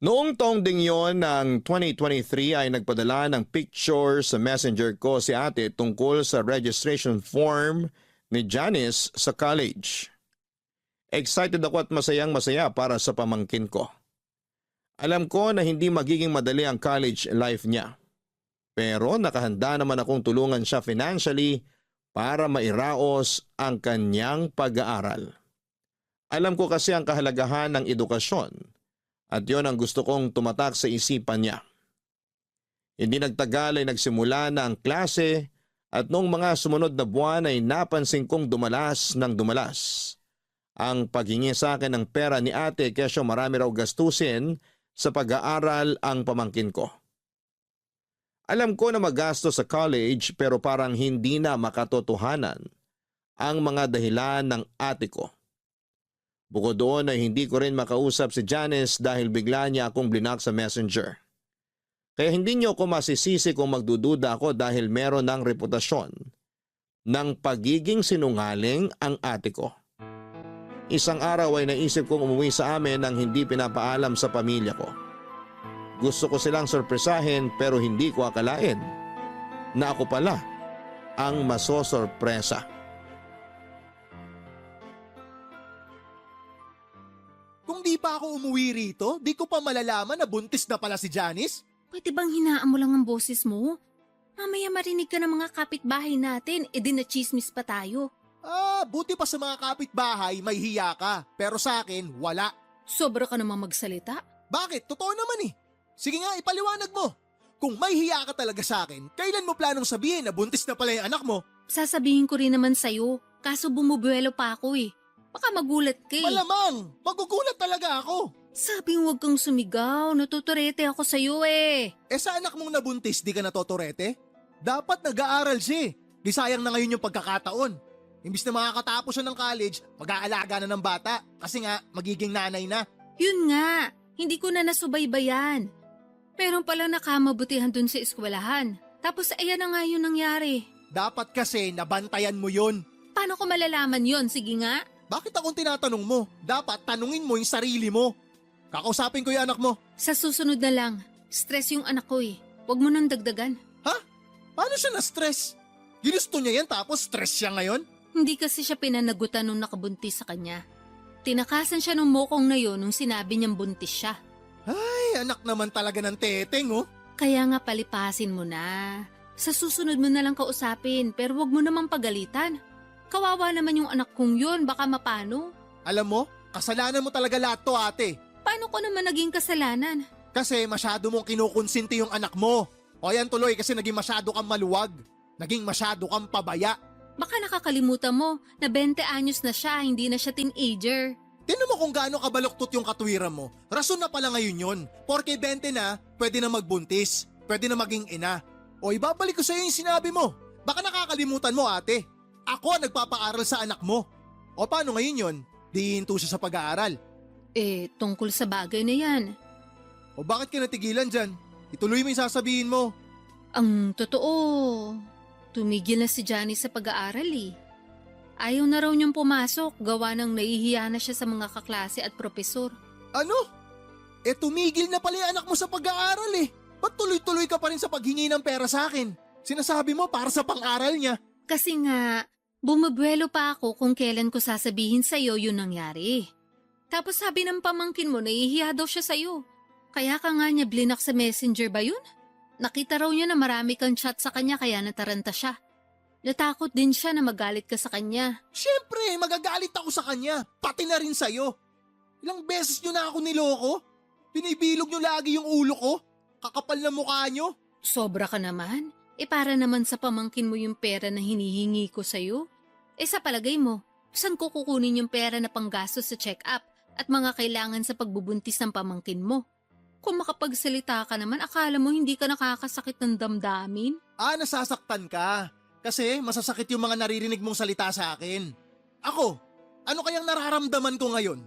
Noong taong ding yon ng 2023 ay nagpadala ng picture sa messenger ko si ate tungkol sa registration form ni Janice sa college. Excited ako at masayang-masaya para sa pamangkin ko. Alam ko na hindi magiging madali ang college life niya. Pero nakahanda naman akong tulungan siya financially para mairaos ang kanyang pag-aaral. Alam ko kasi ang kahalagahan ng edukasyon at yon ang gusto kong tumatak sa isipan niya. Hindi nagtagal ay nagsimula na ang klase at noong mga sumunod na buwan ay napansin kong dumalas ng dumalas ang paghingi sa akin ng pera ni ate kesyo marami raw gastusin sa pag-aaral ang pamangkin ko. Alam ko na magastos sa college pero parang hindi na makatotohanan ang mga dahilan ng ate ko. Bukod doon ay hindi ko rin makausap si Janice dahil bigla niya akong blinak sa messenger. Kaya hindi niyo ako masisisi kung magdududa ako dahil meron ng reputasyon ng pagiging sinungaling ang ate ko. Isang araw ay naisip kong umuwi sa amin nang hindi pinapaalam sa pamilya ko. Gusto ko silang sorpresahin pero hindi ko akalain na ako pala ang masosorpresa. Kung di pa ako umuwi rito, di ko pa malalaman na buntis na pala si Janice. Pwede bang hinaan mo lang ang boses mo? Mamaya marinig ka ng mga kapitbahay natin, edi na chismis pa tayo. Buti pa sa mga kapitbahay may hiya ka, pero sa akin wala. Sobra ka namang magsalita. Bakit? Totoo naman eh. Sige nga, ipaliwanag mo. Kung may hiya ka talaga sa akin, kailan mo planong sabihin na buntis na pala yung anak mo? Sasabihin ko rin naman sa'yo, kaso bumubuelo pa ako eh. Baka magulat ka eh. Malamang, magugulat talaga ako. Sabi huwag kang sumigaw, natuturete ako sa'yo eh. Sa anak mong nabuntis, di ka natotorete? Dapat nag-aaral siya. Di sayang na ngayon yung pagkakataon. Imbis na makakatapos siya ng college, mag-aalaga na ng bata kasi nga magiging nanay na. Yun nga, hindi ko na nasubaybayan. Meron pala nakamabutihan dun sa eskwelahan. Tapos ayan na nga yun nangyari. Dapat kasi nabantayan mo yun. Paano ko malalaman yun? Sige nga. Bakit akong tinatanong mo? Dapat tanungin mo yung sarili mo. Kakausapin ko yung anak mo. Sa susunod na lang, stress yung anak ko eh. Huwag mo nang dagdagan. Ha? Paano siya na-stress? Ginusto niya yan tapos stress siya ngayon? Hindi kasi siya pinanagutan nung nakabuntis sa kanya. Tinakasan siya nung mokong na yun nung sinabi niyang buntis siya. Ay, anak naman talaga ng teteng oh. Kaya nga palipasin mo na. Sa susunod mo na lang kausapin pero wag mo namang pagalitan. Kawawa naman yung anak kong yun, baka mapano. Alam mo, kasalanan mo talaga lahat to ate. Paano ko naman naging kasalanan? Kasi masyado mong kinukonsinti yung anak mo. O yan tuloy kasi naging masyado kang maluwag. Naging masyado kang pabaya. Baka nakakalimutan mo na 20 anyos na siya, hindi na siya teenager. Tinan mo kung gaano kabaluktot yung katwiran mo. Rason na pala ngayon yun. Porke 20 na, pwede na magbuntis. Pwede na maging ina. O ibabalik ko sa iyo yung sinabi mo. Baka nakakalimutan mo ate. Ako ang nagpapaaral sa anak mo. O paano ngayon yun? Di hinto siya sa pag-aaral. Tungkol sa bagay na yan. O bakit ka natigilan dyan? Ituloy mo yung sasabihin mo. Ang totoo, tumigil na si Johnny sa pag-aaral eh. Ayaw na raw niyang pumasok, gawa ng nahihiya na siya sa mga kaklase at propesor. Ano? Tumigil na pala yung anak mo sa pag-aaral eh. Ba't tuloy-tuloy ka pa rin sa paghingi ng pera sa akin? Sinasabi mo para sa pang-aral niya. Kasi nga, Bumabwelo pa ako kung kailan ko sasabihin sa'yo yun nangyari. Tapos sabi ng pamangkin mo nahihiya daw siya sa'yo. Kaya ka nga niya blinak sa messenger ba yun? Nakita raw niya na marami kang chat sa kanya kaya nataranta siya. Natakot din siya na magalit ka sa kanya. Siyempre, magagalit ako sa kanya, pati na rin sa'yo. Ilang beses nyo na ako niloko? Binibilog nyo lagi yung ulo ko? Kakapal na mukha nyo? Sobra ka naman. Para naman sa pamangkin mo yung pera na hinihingi ko sa'yo. Sa palagay mo, saan ko kukunin yung pera na panggastos sa check-up at mga kailangan sa pagbubuntis ng pamangkin mo? Kung makapagsalita ka naman, akala mo hindi ka nakakasakit ng damdamin? Nasasaktan ka. Kasi masasakit yung mga naririnig mong salita sa akin. Ako, ano kayang nararamdaman ko ngayon?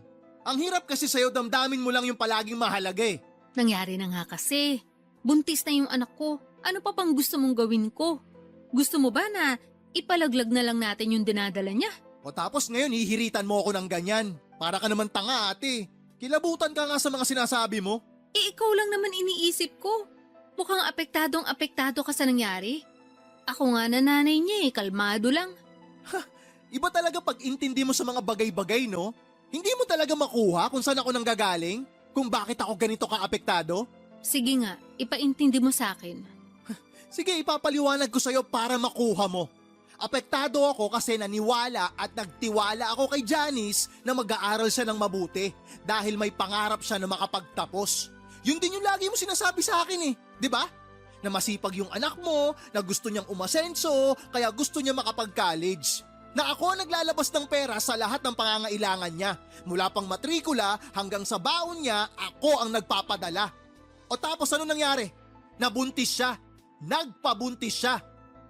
Ang hirap kasi sa'yo, damdamin mo lang yung palaging mahalaga eh. Nangyari na nga kasi. Buntis na yung anak ko. Ano pa bang gusto mong gawin ko? Gusto mo ba na ipalaglag na lang natin yung dinadala niya? O tapos ngayon hihiritan mo ako ng ganyan. Para ka naman tanga ate. Kilabutan ka nga sa mga sinasabi mo. Ikaw lang naman iniisip ko. Mukhang apektado ka sa nangyari. Ako nga na nanay niya kalmado lang. Iba talaga pag intindi mo sa mga bagay-bagay, no? Hindi mo talaga makuha kung saan ako nanggagaling? Kung bakit ako ganito ka-apektado? Sige nga, ipaintindi mo sa akin. Sige, ipapaliwanag ko sa'yo para makuha mo. Apektado ako kasi naniwala at nagtiwala ako kay Janice na mag-aaral siya ng mabuti dahil may pangarap siya na makapagtapos. Yun din yung lagi mo sinasabi sa akin eh, di ba? Na masipag yung anak mo, na gusto niyang umasenso, kaya gusto niya makapag-college. Na ako ang naglalabas ng pera sa lahat ng pangangailangan niya. Mula pang matrikula hanggang sa baon niya, ako ang nagpapadala. O tapos ano nangyari? Nabuntis siya. Nagpabuntis siya.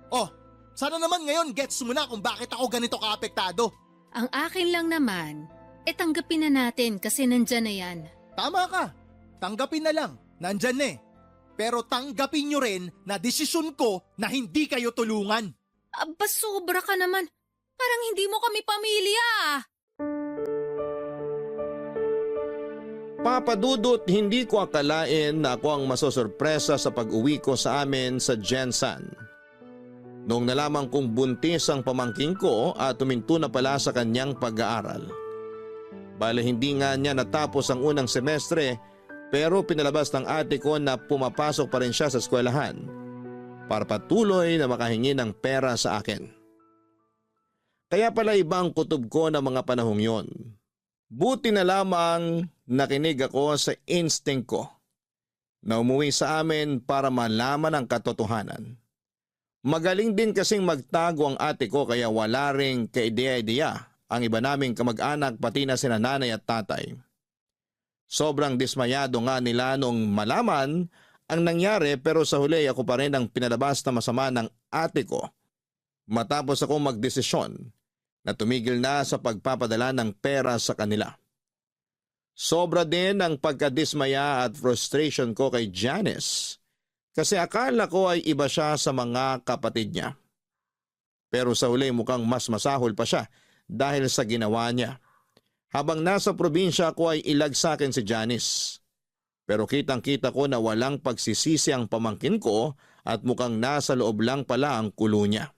Oh, sana naman ngayon gets mo na kung bakit ako ganito kaapektado. Ang akin lang naman, tanggapin na natin kasi nandyan na yan. Tama ka. Tanggapin na lang. Nandyan na eh. Pero tanggapin nyo rin na desisyon ko na hindi kayo tulungan. Aba, sobra ka naman. Parang hindi mo kami pamilya. Papa Dudut, hindi ko akalain na ako ang masosorpresa sa pag-uwi ko sa amin sa Jensan. Noong nalaman kong buntis ang pamangking ko at tuminto na pala sa kanyang pag-aaral. Bale hindi nga niya natapos ang unang semestre pero pinalabas ng ate ko na pumapasok pa rin siya sa eskwelahan para patuloy na makahingi ng pera sa akin. Kaya pala ibang kutob ko ng mga panahong yon. Buti na lamang nakinig ako sa instinct ko na umuwi sa amin para malaman ang katotohanan. Magaling din kasing magtago ang ate ko kaya wala ring kaideya-ideya ang iba naming kamag-anak pati na sina nanay at tatay. Sobrang dismayado nga nila nung malaman ang nangyari pero sa huli ako pa rin ang pinalabas na masama ng ate ko matapos ako magdesisyon na tumigil na sa pagpapadala ng pera sa kanila. Sobra din ang pagkadismaya at frustration ko kay Janice kasi akala ko ay iba siya sa mga kapatid niya. Pero sa huli mukhang mas masahol pa siya dahil sa ginawa niya. Habang nasa probinsya ko ay ilag sa akin si Janice. Pero kitang-kita ko na walang pagsisisi ang pamangkin ko at mukhang nasa loob lang pala ang kulo niya.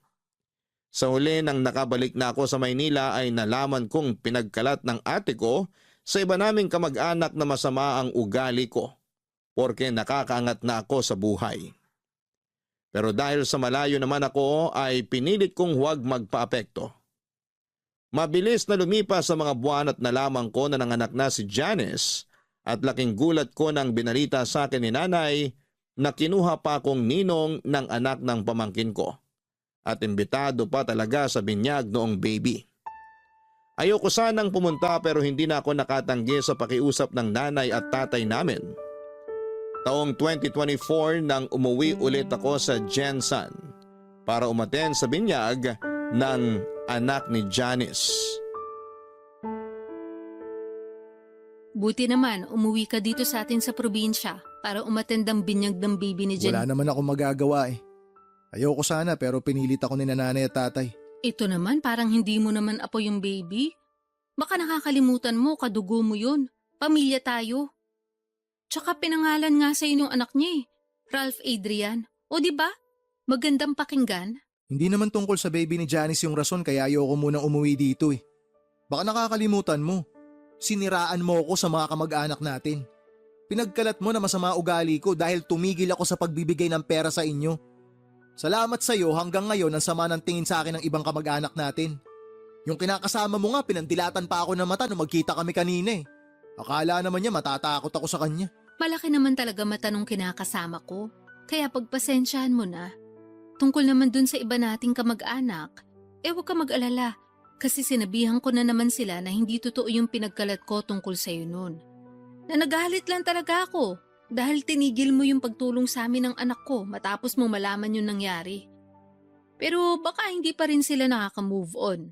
Sa huli nang nakabalik na ako sa Maynila ay nalaman kong pinagkalat ng ate ko sa iba naming kamag-anak na masama ang ugali ko porque nakakaangat na ako sa buhay. Pero dahil sa malayo naman ako ay pinilit kong huwag magpaapekto. Mabilis na lumipas sa mga buwan at nalaman ko na nanganak na si Janice at laking gulat ko nang binalita sa akin ni nanay na kinuha pa akong ninong ng anak ng pamangkin ko. At imbitado pa talaga sa binyag noong baby. Ayoko sanang pumunta pero hindi na ako nakatanggi sa pakiusap ng nanay at tatay namin. Taong 2024 nang umuwi ulit ako sa Jensan para umaten sa binyag ng anak ni Janice. Buti naman, umuwi ka dito sa atin sa probinsya para umattend ang binyag ng baby ni Jen. Wala naman ako magagawa eh. Ayoko sana pero pinilit ako ni nanay at tatay. Ito naman, parang hindi mo naman apo yung baby. Baka nakakalimutan mo, kadugo mo yun. Pamilya tayo. Tsaka pinangalan nga sa inyo anak niya eh, Ralph Adrian. O di ba? Magandang pakinggan. Hindi naman tungkol sa baby ni Janice yung rason kaya ayoko munang umuwi dito eh. Baka nakakalimutan mo. Siniraan mo ako sa mga kamag-anak natin. Pinagkalat mo na masama ugali ko dahil tumigil ako sa pagbibigay ng pera sa inyo. Salamat sa iyo hanggang ngayon ang sama ng tingin sa akin ng ibang kamag-anak natin. Yung kinakasama mo nga pinandilatan pa ako ng mata nung magkita kami kanina eh. Akala naman niya matatakot ako sa kanya. Malaki naman talaga mata nung kinakasama ko. Kaya pagpasensyahan mo na. Tungkol naman dun sa iba nating kamag-anak, huwag ka mag-alala. Kasi sinabihan ko na naman sila na hindi totoo yung pinagkalat ko tungkol sa'yo nun. Na nagalit lang talaga ako dahil tinigil mo yung pagtulong sa amin ng anak ko matapos mong malaman yung nangyari. Pero baka hindi pa rin sila nakaka-move on.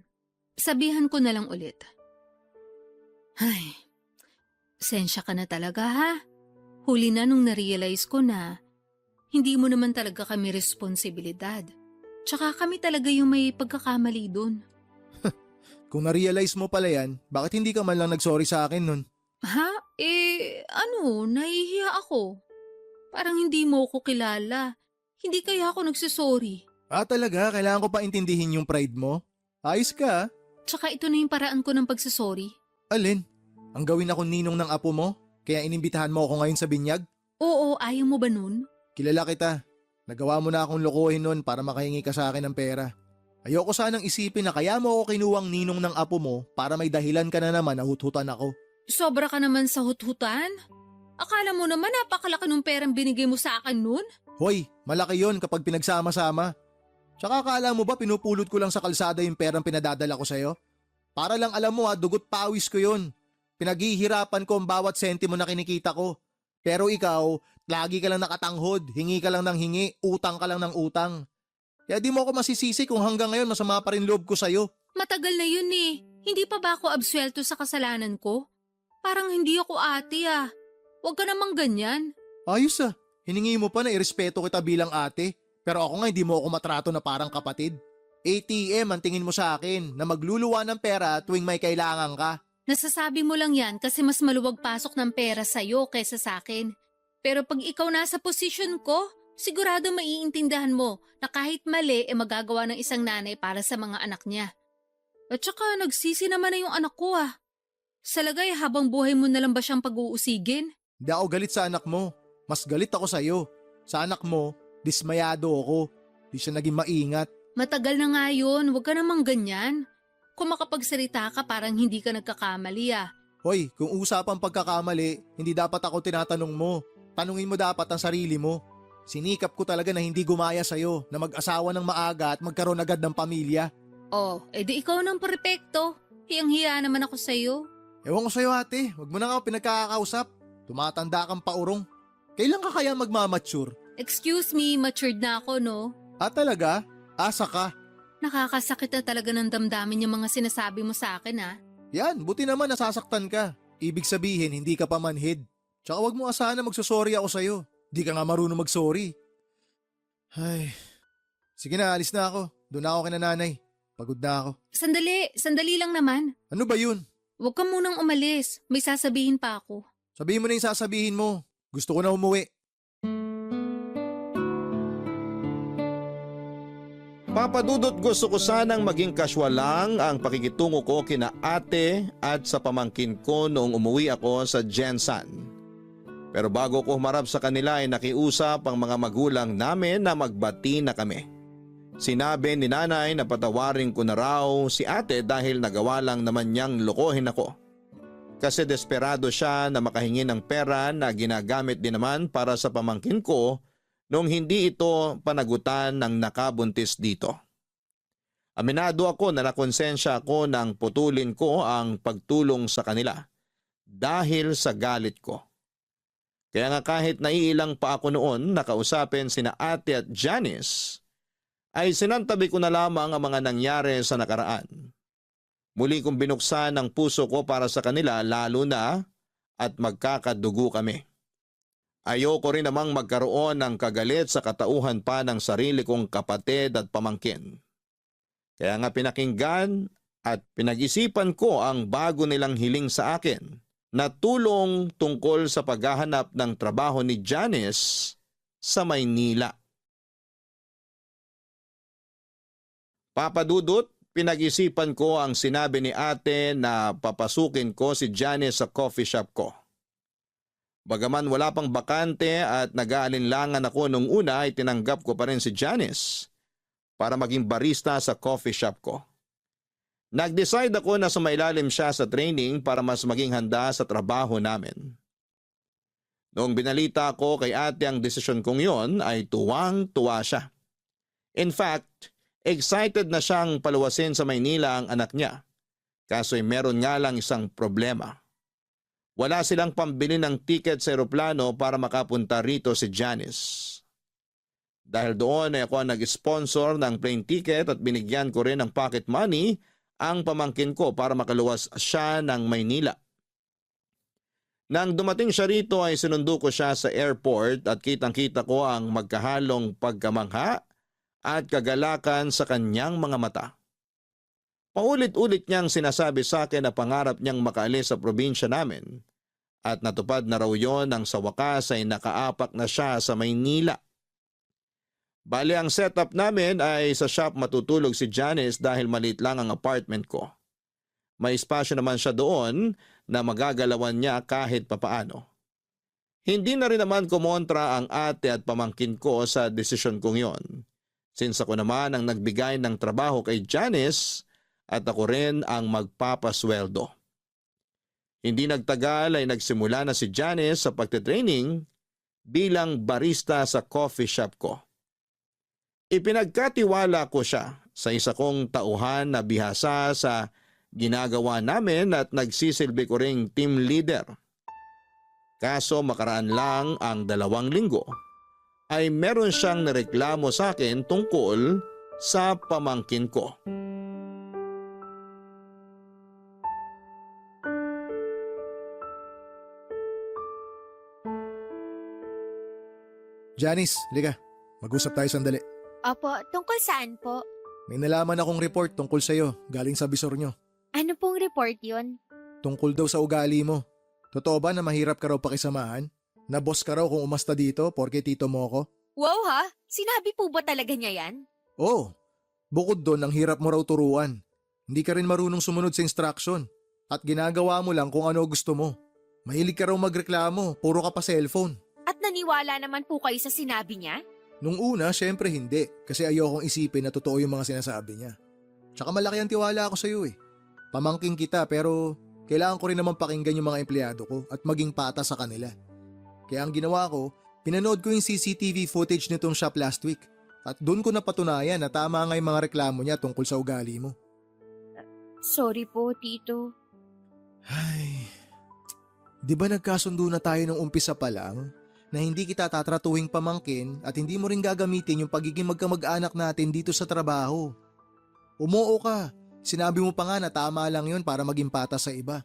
Sabihan ko na lang ulit. Ay, pasensya ka na talaga ha. Huli na nung na-realize ko na hindi mo naman talaga kami responsibilidad. Tsaka kami talaga yung may pagkakamali dun. Kung na-realize mo pala yan, bakit hindi ka man lang nag-sorry sa akin nun? Ha? Nahihiya ako. Parang hindi mo ko kilala. Hindi kaya ako nagsusorry. Talaga? Kailangan ko pa intindihin yung pride mo? Ayos ka. Tsaka ito na yung paraan ko ng pagsusorry. Alin? Ang gawin akong ninong ng apo mo? Kaya inimbitahan mo ako ngayon sa binyag? Oo, ayaw mo ba nun? Kilala kita. Nagawa mo na akong lokohin nun para makahingi ka sa akin ng pera. Ayoko sanang isipin na kaya mo ako kinuwang ninong ng apo mo para may dahilan ka na naman na huthutan ako. Sobra ka naman sa huthutan? Akala mo naman napakalaki ng perang binigay mo sa akin nun? Hoy, malaki yon kapag pinagsama-sama. Tsaka akala mo ba pinupulot ko lang sa kalsada yung perang pinadadala ko sa'yo? Para lang alam mo dugot pawis ko yon. Pinaghihirapan ko ang bawat sentimo na kinikita ko. Pero ikaw, lagi ka lang nakatanghod, hingi ka lang ng hingi, utang ka lang ng utang. Kaya di mo ako masisisi kung hanggang ngayon masama pa rin loob ko sa'yo. Matagal na yun eh. Hindi pa ba ako absuelto sa kasalanan ko? Parang hindi ako ate ah. Huwag ka namang ganyan. Ayos hiningi mo pa na irespeto kita bilang ate. Pero ako nga hindi mo ako matrato na parang kapatid. ATM ang tingin mo sa akin na magluluwa ng pera tuwing may kailangan ka. Nasasabi mo lang yan kasi mas maluwag pasok ng pera sa'yo kaysa sa akin. Pero pag ikaw nasa posisyon ko, sigurado maiintindihan mo na kahit mali magagawa ng isang nanay para sa mga anak niya. At saka nagsisi naman na yung anak ko ah. Sa lagay habang buhay mo na lang ba siyang pag-uusigin? Hindi ako galit sa anak mo. Mas galit ako sa'yo. Sa anak mo, dismayado ako. Di siya naging maingat. Matagal na nga yun, huwag ka namang ganyan. Kung makapagsalita ka parang hindi ka nagkakamali ah. Hoy, kung usapang pagkakamali, hindi dapat ako tinatanong mo. Tanungin mo dapat ang sarili mo. Sinikap ko talaga na hindi gumaya sa'yo, na mag-asawa ng maaga at magkaroon agad ng pamilya. Edi ikaw ng perpekto. Hiyang-hiya naman ako sa'yo. Ewan ko sa'yo ate, wag mo na nga ako pinagkakausap. Tumatanda kang paurong. Kailan ka kaya magmamature? Excuse me, matured na ako no? Talaga? Asa ka? Nakakasakit na talaga ng damdamin yung mga sinasabi mo sa akin ah. Yan, buti naman nasasaktan ka. Ibig sabihin, hindi ka pa manhid. Tsaka wag mo asahan na magsusorry ako sa'yo. Di ka nga marunong magsorry. Ay, sige na, alis na ako. Doon na ako kina nanay. Pagod na ako. Sandali lang naman. Ano ba yun? Huwag ka munang umalis. May sasabihin pa ako. Sabihin mo na yung sasabihin mo. Gusto ko na umuwi. Papadudot, gusto ko sanang maging casual lang ang pakikitungo ko kina ate at sa pamangkin ko noong umuwi ako sa Jensan. Pero bago ko humarap sa kanila ay nakiusap ang mga magulang namin na magbati na kami. Sinabi ni nanay na patawarin ko na raw si ate dahil nagawa lang naman niyang lokohin ako. Kasi desperado siya na makahingi ng pera na ginagamit din naman para sa pamangkin ko nung hindi ito panagutan ng nakabuntis dito. Aminado ako na nakonsensya ako nang putulin ko ang pagtulong sa kanila dahil sa galit ko. Kaya nga kahit naiilang pa ako noon nakausapin sina ate at Janice, ay sinantabi ko na lamang ang mga nangyari sa nakaraan. Muli kong binuksan ang puso ko para sa kanila lalo na at magkakadugo kami. Ayoko rin namang magkaroon ng kagalit sa katauhan pa ng sarili kong kapatid at pamangkin. Kaya nga pinakinggan at pinag-isipan ko ang bago nilang hiling sa akin na tulong tungkol sa paghahanap ng trabaho ni Janice sa Maynila. Papa Dudut, pinag-isipan ko ang sinabi ni ate na papasukin ko si Janice sa coffee shop ko. Bagaman wala pang bakante at nag-aalinlangan ako nung una ay tinanggap ko pa rin si Janice para maging barista sa coffee shop ko. Nag-decide ako na sumailalim siya sa training para mas maging handa sa trabaho namin. Noong binalita ko kay ate ang desisyon kong yon ay tuwang-tuwa siya. In fact, excited na siyang paluwasin sa Maynila ang anak niya. Kaso ay meron nga lang isang problema. Wala silang pambili ng ticket sa eroplano para makapunta rito si Janice. Dahil doon ay ako ang nag-sponsor ng plane ticket at binigyan ko rin ng pocket money ang pamangkin ko para makaluwas siya ng Maynila. Nang dumating siya rito ay sinundo ko siya sa airport at kitang-kita ko ang magkahalong pagkamangha at kagalakan sa kanyang mga mata. Paulit-ulit niyang sinasabi sa akin na pangarap niyang makaalis sa probinsya namin at natupad na raw yon nang sa wakas ay nakaapak na siya sa Maynila. Bali ang setup namin ay sa shop matutulog si Janice dahil maliit lang ang apartment ko. May espasyo naman siya doon na magagalawan niya kahit papaano. Hindi na rin naman kumontra ang ate at pamangkin ko sa desisyon kong yon. Since ako naman ang nagbigay ng trabaho kay Janice at ako rin ang magpapasweldo. Hindi nagtagal ay nagsimula na si Janice sa pagtitraining bilang barista sa coffee shop ko. Ipinagkatiwala ko siya sa isa kong tauhan na bihasa sa ginagawa namin at nagsisilbi ko ring team leader. Kaso makaraan lang ang 2 linggo ay meron siyang nareklamo sa akin tungkol sa pamangkin ko. Janice, liga. Mag-usap tayo sandali. Opo, tungkol saan po? May nalaman akong report tungkol sa'yo galing sa bisor nyo. Ano pong report yun? Tungkol daw sa ugali mo. Totoo ba na mahirap ka raw pakisamahan? Na boss ka raw kung umasta dito porke tito mo ko? Wow ha? Sinabi po ba talaga niya yan? Oo. Bukod doon, ang hirap mo raw turuan. Hindi ka rin marunong sumunod sa instruction. At ginagawa mo lang kung ano gusto mo. Mahilig ka raw magreklamo, puro ka pa cellphone. At naniwala naman po kayo sa sinabi niya? Nung una, syempre hindi. Kasi ayokong isipin na totoo yung mga sinasabi niya. Tsaka malaki ang tiwala ako sa'yo eh. Pamangking kita pero kailangan ko rin naman pakinggan yung mga empleyado ko at maging patas sa kanila. Kaya ang ginawa ko, pinanood ko yung CCTV footage nitong shop last week. At doon ko napatunayan na tama nga yung mga reklamo niya tungkol sa ugali mo. Sorry po, Tito. Ay, di ba nagkasundo na tayo nung umpisa pa lang na hindi kita tatratuhing pamangkin at hindi mo rin gagamitin yung pagiging magkamag-anak natin dito sa trabaho? Umuo ka. Sinabi mo pa nga na tama lang yun para maging patas sa iba.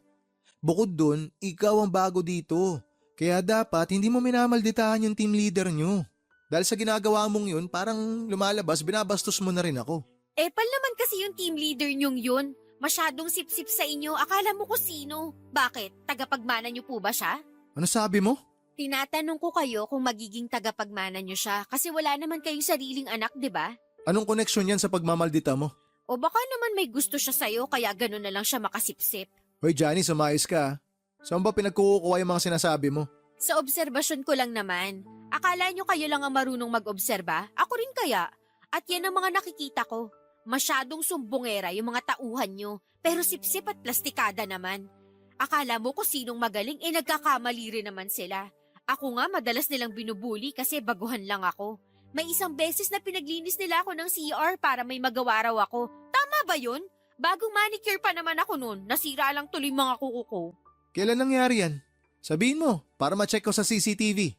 Bukod dun, ikaw ang bago dito. Kaya dapat hindi mo minamalditahan yung team leader nyo. Dahil sa ginagawa mong yun, parang lumalabas, binabastos mo na rin ako. Epal naman kasi yung team leader niyong yun. Masyadong sip-sip sa inyo, akala mo ko sino. Bakit? Tagapagmana niyo po ba siya? Ano sabi mo? Tinatanong ko kayo kung magiging tagapagmana niyo siya kasi wala naman kayong sariling anak, di ba? Anong koneksyon yan sa pagmamaldita mo? O baka naman may gusto siya sa'yo kaya gano'n na lang siya makasipsip. Hoy Johnny, sumayos ka. Saan ba pinagkukuha yung mga sinasabi mo? Sa obserbasyon ko lang naman. Akala nyo kayo lang ang marunong mag-obserba? Ako rin kaya. At yan ang mga nakikita ko. Masyadong sumbongera yung mga tauhan nyo. Pero sipsip at plastikada naman. Akala mo kung sinong magaling nagkakamali rin naman sila. Ako nga madalas nilang binubuli kasi baguhan lang ako. May isang beses na pinaglinis nila ako ng CR para may magawa raw ako. Tama ba yun? Bagong manicure pa naman ako noon. Nasira lang tuloy mga kuko ko. Kailan nangyari yan? Sabihin mo, para ma-check ko sa CCTV.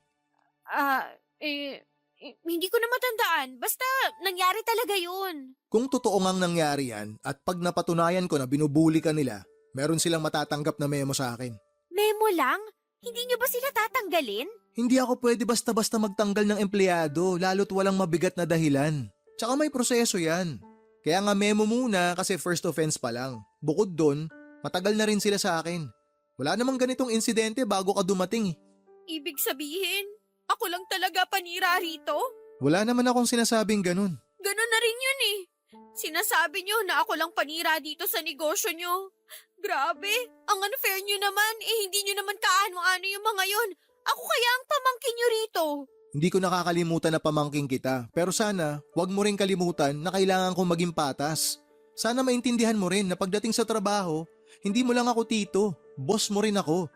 Hindi ko na matandaan. Basta, nangyari talaga yun. Kung totoo ngang nangyari yan at pag napatunayan ko na binubuli ka nila, meron silang matatanggap na memo sa akin. Memo lang? Hindi nyo ba sila tatanggalin? Hindi ako pwede basta-basta magtanggal ng empleyado, lalo't walang mabigat na dahilan. Tsaka may proseso yan. Kaya nga memo muna kasi first offense pa lang. Bukod doon, matagal na rin sila sa akin. Wala namang ganitong insidente bago ka dumating eh. Ibig sabihin, ako lang talaga panira rito? Wala naman akong sinasabing ganun. Ganon na rin yun eh. Sinasabi niyo na ako lang panira dito sa negosyo niyo. Grabe, ang unfair niyo naman. Hindi niyo naman kaano-ano yung mga yon. Ako kaya ang pamangkin niyo rito. Hindi ko nakakalimutan na pamangking kita, pero sana wag mo rin kalimutan na kailangan kong maging patas. Sana maintindihan mo rin na pagdating sa trabaho, hindi mo lang ako tito, boss mo rin ako.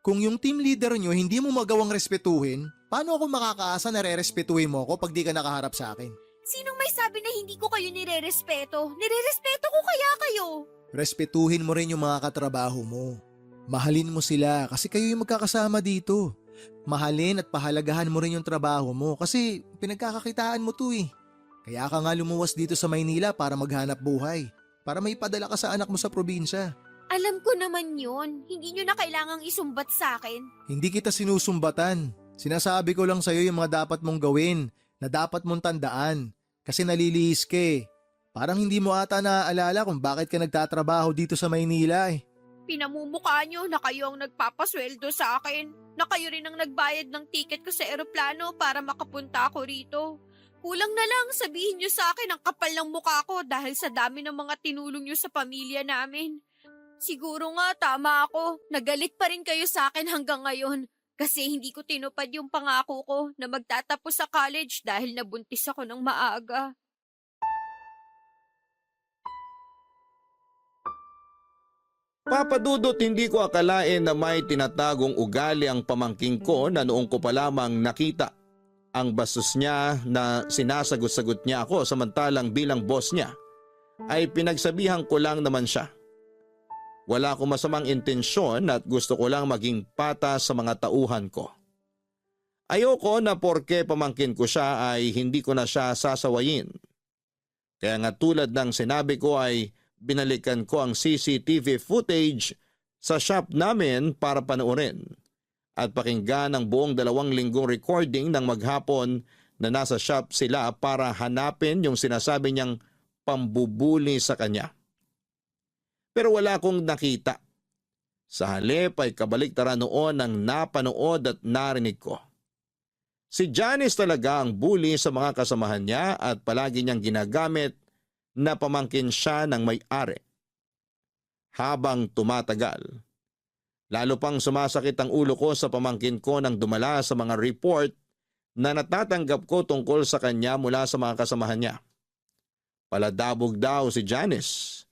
Kung yung team leader nyo hindi mo magawang respetuhin, paano ako makakaasa na re-respetuhin mo ako pag di ka nakaharap sa akin? Sinong may sabi na hindi ko kayo nire-respeto? Nire-respeto ko kaya kayo. Respetuhin mo rin yung mga katrabaho mo. Mahalin mo sila kasi kayo yung magkakasama dito. Mahalin at pahalagahan mo rin yung trabaho mo kasi pinagkakakitaan mo to eh. Kaya ka nga lumuwas dito sa Maynila para maghanap buhay. Para may padala ka sa anak mo sa probinsya. Alam ko naman yun. Hindi nyo na kailangang isumbat sa akin. Hindi kita sinusumbatan. Sinasabi ko lang sa'yo yung mga dapat mong gawin na dapat mong tandaan. Kasi nalilihis ka eh. Parang hindi mo ata naaalala kung bakit ka nagtatrabaho dito sa Maynila eh. Pinamumukha nyo na kayo ang nagpapasweldo sa akin. Na kayo rin ang nagbayad ng ticket ko sa eroplano para makapunta ako rito. Kulang na lang sabihin nyo sa akin ang kapal ng mukha ko dahil sa dami ng mga tinulong nyo sa pamilya namin. Siguro nga tama ako. Nagalit pa rin kayo sa akin hanggang ngayon. Kasi hindi ko tinupad yung pangako ko na magtatapos sa college dahil nabuntis ako ng maaga. Papa Dudut, hindi ko akalain na may tinatagong ugali ang pamangking ko na noong ko pa lamang nakita. Ang bastos niya na sinasagot-sagot niya ako samantalang bilang boss niya ay pinagsabihan ko lang naman siya. Wala akong masamang intensyon at gusto ko lang maging patas sa mga tauhan ko. Ayoko na porke pamangkin ko siya ay hindi ko na siya sasawayin. Kaya nga tulad ng sinabi ko ay binalikan ko ang CCTV footage sa shop namin para panoorin at pakinggan ang buong 2 linggong recording ng maghapon na nasa shop sila para hanapin yung sinasabi niyang pambubuli sa kanya. Pero wala akong nakita. Sa halip ay kabaliktaran noon ang napanood at narinig ko. Si Janice talaga ang bully sa mga kasamahan niya at palagi niyang ginagamit na pamangkin siya ng may-ari. Habang tumatagal, lalo pang sumasakit ang ulo ko sa pamangkin ko nang dumala sa mga report na natatanggap ko tungkol sa kanya mula sa mga kasamahan niya. Paladabog daw si Janice.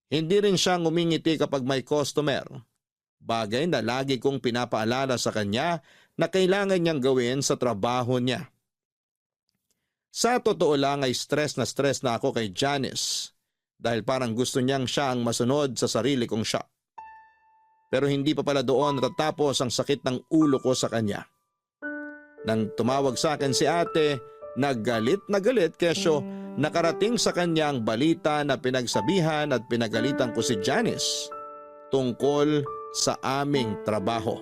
Hindi rin siya ngumingiti kapag may customer. Bagay na lagi kong pinapaalala sa kanya na kailangan niyang gawin sa trabaho niya. Sa totoo lang ay stress na ako kay Janice dahil parang gusto niyang siya ang masunod sa sarili kong shop. Pero hindi pa pala doon natatapos ang sakit ng ulo ko sa kanya. Nang tumawag sa akin si ate, nagalit kesyo nakarating sa kanya ang balita na pinagsabihan at pinagalitan ko si Janice tungkol sa aming trabaho.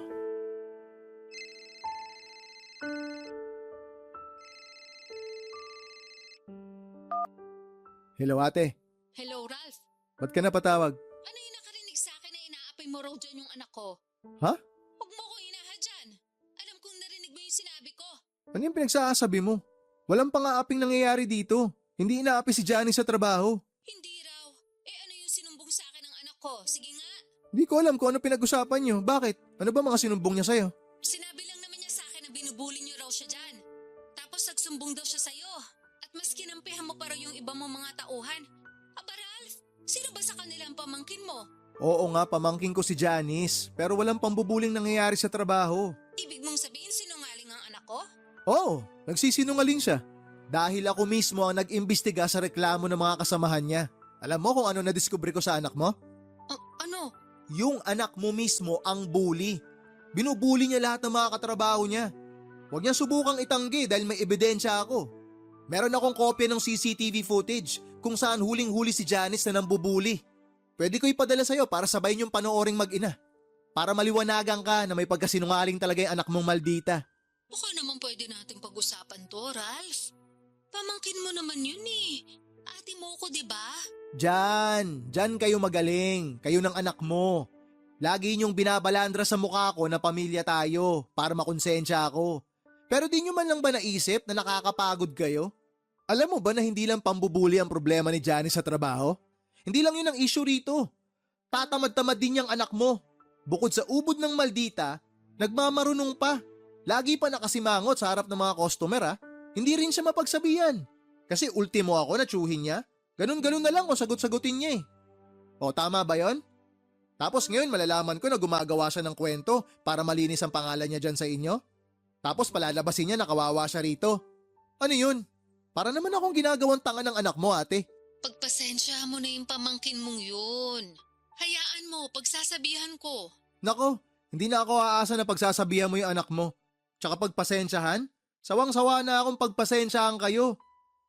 Hello ate, Hello, Ralph. ba't ka napatawag? Ano yung nakarinig sa akin na inaapay mo raw dyan yung anak ko? Ha? Huwag mo ko inaha dyan. Alam kong narinig mo yung sinabi ko. Ano yung pinagsasabi mo? Walang pang-aaping nangyayari dito. Hindi inaapi si Janice sa trabaho. Hindi raw. Ano yung sinumbong sa akin ng anak ko? Sige nga. Hindi ko alam kung ano pinag-usapan niyo. Bakit? Ano ba mga sinumbong niya sa'yo? Sinabi lang naman niya sa akin na binubuli niyo raw siya dyan. Tapos nagsumbong daw siya sa'yo. At mas kinampihan mo pa raw yung iba mong mga tauhan. Aba Ralph, sino ba sa kanila ang pamangkin mo? Oo nga, pamangkin ko si Janice. Pero walang pambubuling nangyayari sa trabaho. Ibig mong sabihin sinungaling ang anak ko? Oo, nagsisinungaling siya. Dahil ako mismo ang nag-imbestiga sa reklamo ng mga kasamahan niya. Alam mo kung ano nadiskubre ko sa anak mo? Ano? Yung anak mo mismo ang bully. Binubuli niya lahat ng mga katrabaho niya. Huwag niya subukang itanggi dahil may ebidensya ako. Meron akong kopya ng CCTV footage kung saan huling-huli si Janice na nambubuli. Pwede ko ipadala sa'yo para sabay niyong panooring mag-ina. Para maliwanagan ka na may pagkasinungaling talaga yung anak mong maldita. Baka naman pwede nating pag-usapan to, Ralph. Pamangkin mo naman yun eh. Ate mo ko, diba? Diyan kayo magaling. Kayo ng anak mo. Lagi niyong binabalandra sa mukha ko na pamilya tayo para makonsensya ako. Pero di niyo man lang ba naisip na nakakapagod kayo? Alam mo ba na hindi lang pambubuli ang problema ni Janice sa trabaho? Hindi lang yun ang issue rito. Tatamad-tamad din niyang anak mo. Bukod sa ubod ng maldita, nagmamarunong pa. Lagi pa nakasimangot sa harap ng mga customer ha. Hindi rin siya mapagsabihan. Kasi ultimo ako na tsuhin niya. Ganun-ganun na lang o sagot-sagutin niya eh. O tama ba yon? Tapos ngayon malalaman ko na gumagawa siya ng kwento para malinis ang pangalan niya dyan sa inyo. Tapos palalabasin niya na kawawa siya rito. Ano yun? Para naman akong ginagawang tanga ng anak mo ate. Pagpasensya mo na yung pamangkin mong yun. Hayaan mo, pagsasabihan ko. Nako, hindi na ako aasa na pagsasabihan mo yung anak mo. Tsaka pagpasensyahan? Sawang-sawa na akong pagpasensyahan kayo.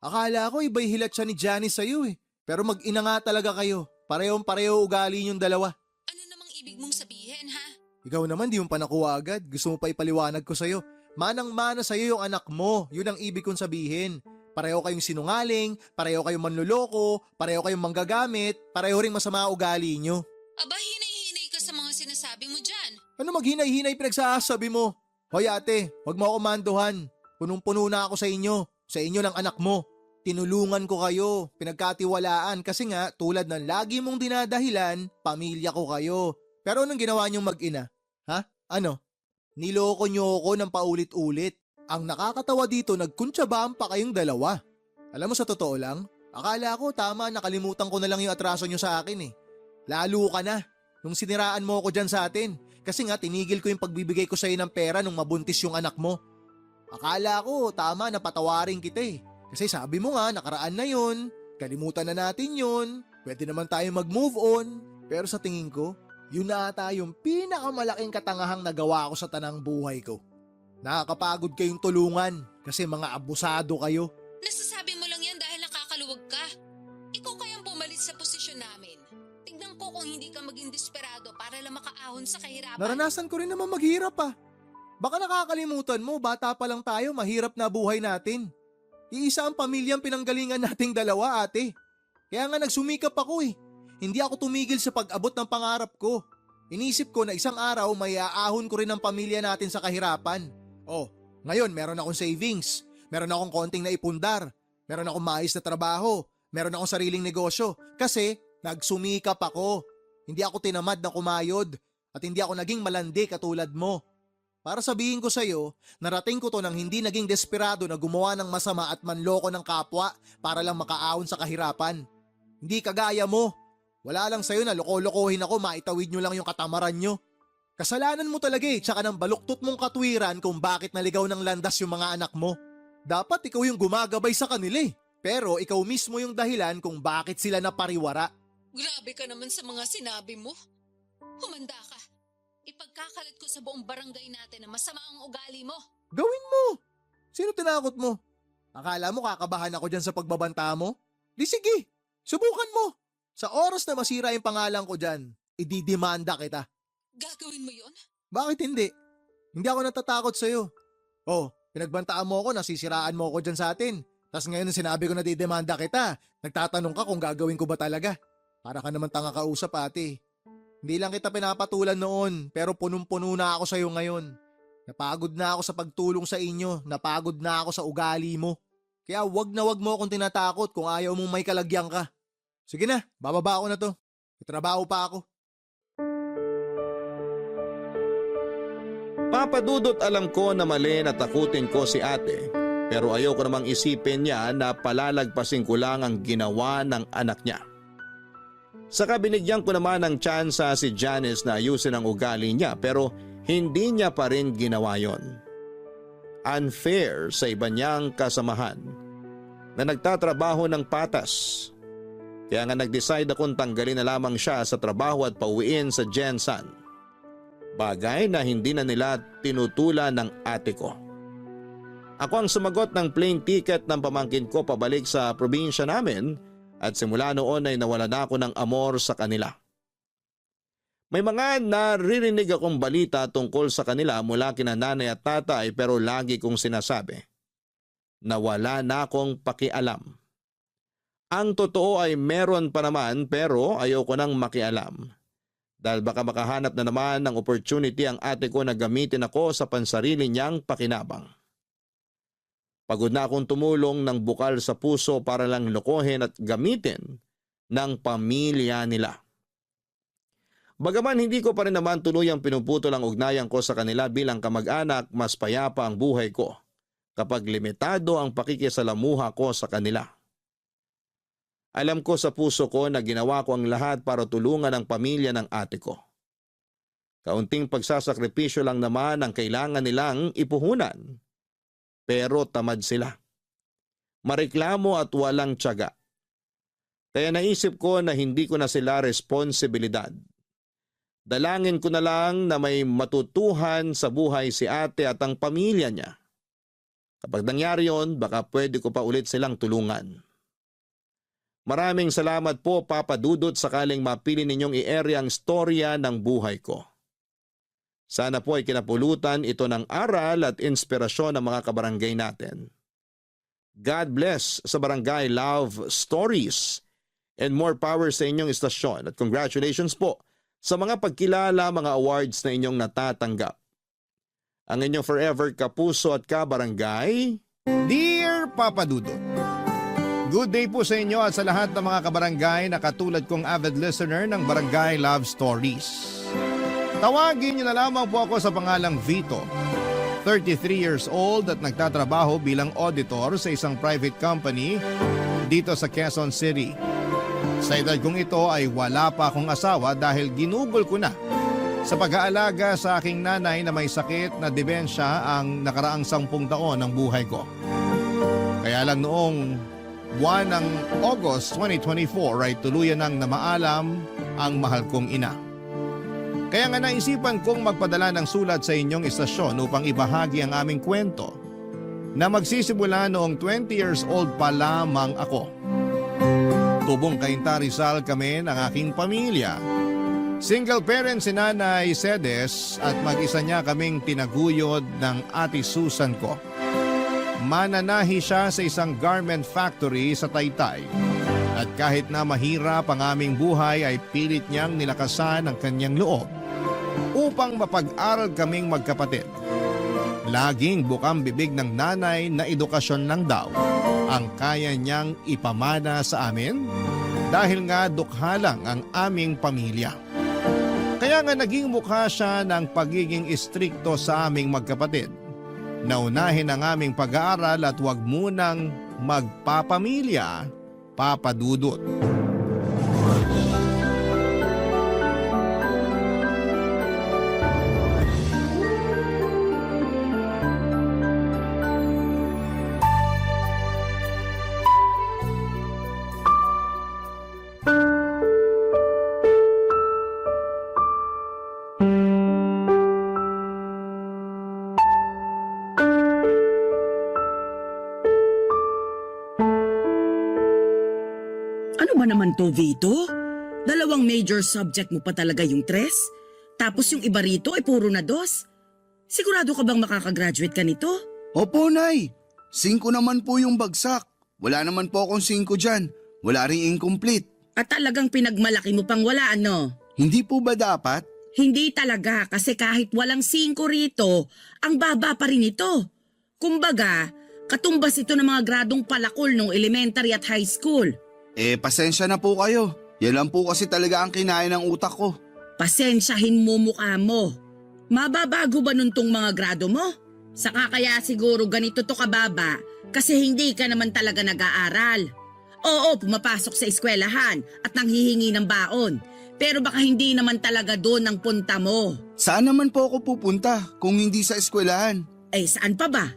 Akala ko iba'y hilat siya ni Janice sa'yo eh. Pero mag-ina nga talaga kayo. Parehong-pareho ugali niyong dalawa. Ano namang ibig mong sabihin, ha? Ikaw naman di mo pa nakuha agad. Gusto mo pa ipaliwanag ko sa'yo. Manang-mana sa'yo yung anak mo. Yun ang ibig kong sabihin. Pareho kayong sinungaling, pareho kayong manluloko, pareho kayong manggagamit, pareho ring masama ugali nyo. Aba, hinay-hinay ka sa mga sinasabi mo dyan. Ano maghinay-hinay pinagsasabi mo? Hoy ate, wag mo ako manduhan. Punong-puno na ako sa inyo ng anak mo. Tinulungan ko kayo, pinagkatiwalaan kasi nga tulad ng lagi mong dinadahilan, pamilya ko kayo. Pero anong ginawa niyong mag-ina? Ha? Ano? Niloko niyo ako ng paulit-ulit. Ang nakakatawa dito, nagkuntsabaan pa kayong dalawa. Alam mo sa totoo lang, akala ko tama nakalimutan ko na lang yung atraso niyo sa akin eh. Lalo ka na, nung siniraan mo ako dyan sa atin. Kasi nga tinigil ko yung pagbibigay ko sa'yo ng pera nung mabuntis yung anak mo. Akala ko tama na patawarin kita eh. Kasi sabi mo nga nakaraan na yun, kalimutan na natin yun, pwede naman tayo mag-move on. Pero sa tingin ko, yun na ata yung pinakamalaking katangahang nagawa ko sa tanang buhay ko. Nakakapagod kayong tulungan kasi mga abusado kayo. Nasasabi mo lang yan dahil nakakaluwag ka. Ikaw kayang pumalit sa posisyon namin. Tignan ko kung hindi ka maging desperado para lang makaahon sa kahirapan. Naranasan ko rin naman maghirap ah. Baka nakakalimutan mo, bata pa lang tayo, mahirap na buhay natin. Iisa ang pamilyang pinanggalingan nating dalawa ate. Kaya nga nagsumikap ako eh. Hindi ako tumigil sa pag-abot ng pangarap ko. Inisip ko na isang araw may aahon ko rin ang pamilya natin sa kahirapan. Oh, ngayon meron akong savings, meron akong konting naipundar, meron akong maayos na trabaho, meron akong sariling negosyo kasi nagsumikap ako. Hindi ako tinamad na kumayod at hindi ako naging malandi katulad mo. Para sabihin ko sa'yo, narating ko to nang hindi naging desperado na gumawa ng masama at manloko ng kapwa para lang makaahon sa kahirapan. Hindi kagaya mo. Wala lang sa'yo na loko-lokohin ako, maitawid nyo lang yung katamaran nyo. Kasalanan mo talaga eh, tsaka ng baluktot mong katwiran kung bakit naligaw ng landas yung mga anak mo. Dapat ikaw yung gumagabay sa kanila eh. Pero ikaw mismo yung dahilan kung bakit sila napariwara. Grabe ka naman sa mga sinabi mo. Humanda ka. Ipagkakalat ko sa buong barangay natin na masama ang ugali mo. Gawin mo! Sino tinakot mo? Akala mo kakabahan ako dyan sa pagbabanta mo? Di sige, subukan mo. Sa oras na masira yung pangalan ko dyan, ididimanda kita. Gagawin mo yon? Bakit hindi? Hindi ako natatakot sa'yo. Oh, pinagbantaan mo ako, nasisiraan mo ako dyan sa atin. Tapos ngayon sinabi ko na didemanda kita, nagtatanong ka kung gagawin ko ba talaga. Para ka naman tanga kausap ate. Hindi lang kita pinapatulan noon, pero punong-puno na ako sa'yo ngayon. Napagod na ako sa pagtulong sa inyo, napagod na ako sa ugali mo. Kaya wag mo akong tinatakot kung ayaw mong may kalagyan ka. Sige na, bababa ako na to. May trabaho pa ako. Papadudot alam ko na mali na takutin ko si ate, pero ayoko namang isipin niya na palalagpasin ko lang ang ginawa ng anak niya. Saka binigyan ko naman ng tsansa si Janice na ayusin ang ugali niya pero hindi niya pa rin ginawa yon. Unfair sa iba niyang kasamahan na nagtatrabaho ng patas. Kaya nga nag-decide akong tanggalin na lamang siya sa trabaho at pauwiin sa Jensen. Bagay na hindi na nila tinutulan ng ate ko. Ako ang sumagot ng plane ticket ng pamangkin ko pabalik sa probinsya namin at simula noon ay nawala na ako ng amor sa kanila. May mga naririnig akong balita tungkol sa kanila mula kina nanay at tatay pero lagi kong sinasabi na wala na akong pakialam. Ang totoo ay meron pa naman pero ayoko nang makialam. Dahil baka makahanap na naman ng opportunity ang ate ko na gamitin ako sa pansarili niyang pakinabang. Pagod na akong tumulong ng bukal sa puso para lang lokohin at gamitin ng pamilya nila. Bagaman hindi ko pa rin naman tuluyang pinuputol ang ugnayan ko sa kanila bilang kamag-anak, mas payapa ang buhay ko kapag limitado ang pakikisalamuha ko sa kanila. Alam ko sa puso ko na ginawa ko ang lahat para tulungan ang pamilya ng ate ko. Kaunting pagsasakripisyo lang naman ang kailangan nilang ipuhunan. Pero tamad sila. Mareklamo at walang tiyaga. Kaya naisip ko na hindi ko na sila responsibilidad. Dalangin ko na lang na may matutuhan sa buhay si ate at ang pamilya niya. Kapag nangyari yon, baka pwede ko pa ulit silang tulungan. Maraming salamat po, Papa Dudut, sakaling mapili ninyong i-area ang storya ng buhay ko. Sana po ay kinapulutan ito ng aral at inspirasyon ng mga kabarangay natin. God bless sa Barangay Love Stories and more power sa inyong istasyon at congratulations po sa mga pagkilala, mga awards na inyong natatanggap. Ang inyong forever kapuso at kabarangay, Dear Papa Dudut, good day po sa inyo at sa lahat ng mga kabarangay na katulad kong avid listener ng Barangay Love Stories. Tawagin niyo na lamang po ako sa pangalang Vito, 33 years old at nagtatrabaho bilang auditor sa isang private company dito sa Quezon City. Sa edad kong ito ay wala pa akong asawa dahil ginugol ko na sa pag-aalaga sa aking nanay na may sakit na demensya ang nakaraang 10 taon ng buhay ko. Kaya lang noong buwan ng August 2024 ay tuluyan nang namaalam ang mahal kong ina. Kaya nga naisipan kong magpadala ng sulat sa inyong istasyon upang ibahagi ang aming kwento na magsisimula noong 20 years old pa lamang ako. Tubong Cainta Rizal kami ng aking pamilya. Single parent si Nanay Cedes at mag-isa niya kaming tinaguyod ng ate Susan ko. Mananahi siya sa isang garment factory sa Taytay. At kahit na mahirap ang aming buhay ay pilit niyang nilakasan ang kanyang loob upang mapag-aral kaming magkapatid. Laging bukang bibig ng nanay na edukasyon lang daw ang kaya niyang ipamana sa amin dahil nga dukha lang ang aming pamilya. Kaya nga naging mukha siya ng pagiging istrikto sa aming magkapatid. Naunahin ang aming pag-aaral at huwag munang magpapamilya, Papa Dudut. Ano ba naman to, Vito? 2 major subject mo pa talaga yung 3? Tapos yung iba rito ay puro na 2? Sigurado ka bang makakagraduate ka nito? Opo, Nay. 5 naman po yung bagsak. Wala naman po akong 5 dyan. Wala ring incomplete. At talagang pinagmalaki mo pang wala, ano? Hindi po ba dapat? Hindi talaga kasi kahit walang 5 rito, ang baba pa rin ito. Kumbaga, katumbas ito ng mga gradong palakol nung elementary at high school. Pasensya na po kayo. Yan lang po kasi talaga ang kinain ng utak ko. Pasensyahin mo mukha mo. Mababago ba nun tong mga grado mo? Saka kaya siguro ganito to kababa kasi hindi ka naman talaga nag-aaral. Oo, pumapasok sa eskwelahan at nanghihingi ng baon. Pero baka hindi naman talaga doon ang punta mo. Saan naman po ako pupunta kung hindi sa eskwelahan? Saan pa ba?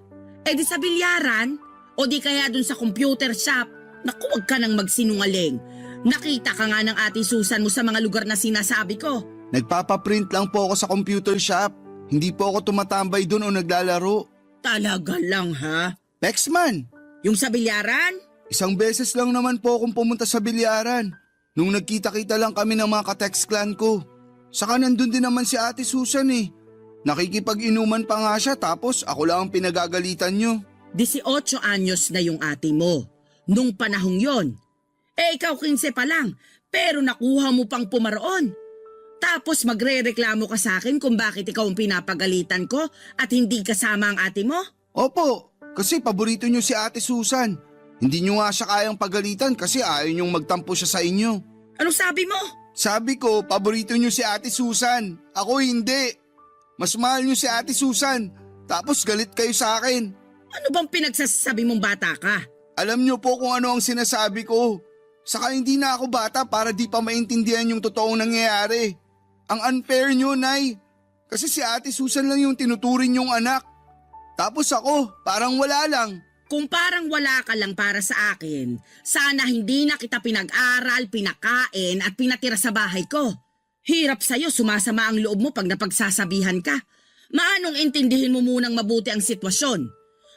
Di sa bilyaran? O di kaya doon sa computer shop? Naku, wag ka nang magsinungaling. Nakita ka nga ng ate Susan mo sa mga lugar na sinasabi ko. Nagpapaprint lang po ako sa computer shop. Hindi po ako tumatambay doon o naglalaro. Talaga lang ha? Pexman, Yung sa bilyaran? 1 beses lang naman po akong pumunta sa bilyaran. Nung nagkita-kita lang kami ng mga ka-text clan ko. Saka nandun din naman si ate Susan eh. Nakikipag-inuman pa nga siya tapos ako lang ang pinagagalitan nyo. 18 anyos na yung ate mo. Nung panahong yon. Ikaw 15 pa lang, pero nakuha mo pang pumaroon. Tapos magre-reklamo ka sa akin kung bakit ikaw ang pinapagalitan ko at hindi kasama ang ate mo? Opo, Kasi paborito niyo si Ate Susan. Hindi niyo nga siya kayang pagalitan kasi ayaw niyong magtampo siya sa inyo. Anong sabi mo? Sabi ko, paborito niyo si Ate Susan. Ako hindi. Mas mahal niyo si Ate Susan. Tapos galit kayo sa akin. Ano bang pinagsasabi mong bata ka? Alam niyo po kung ano ang sinasabi ko. Saka hindi na ako bata para di pa maintindihan yung totoong nangyayari. Ang unfair niyo, Nay. Kasi si Ate Susan lang yung tinuturing yung anak. Tapos ako, parang wala lang. Kung parang wala ka lang para sa akin, sana hindi na kita pinag-aral, pinakain at pinatira sa bahay ko. Hirap sa'yo, sumasama ang loob mo pag napagsasabihan ka. Maanong intindihin mo munang mabuti ang sitwasyon?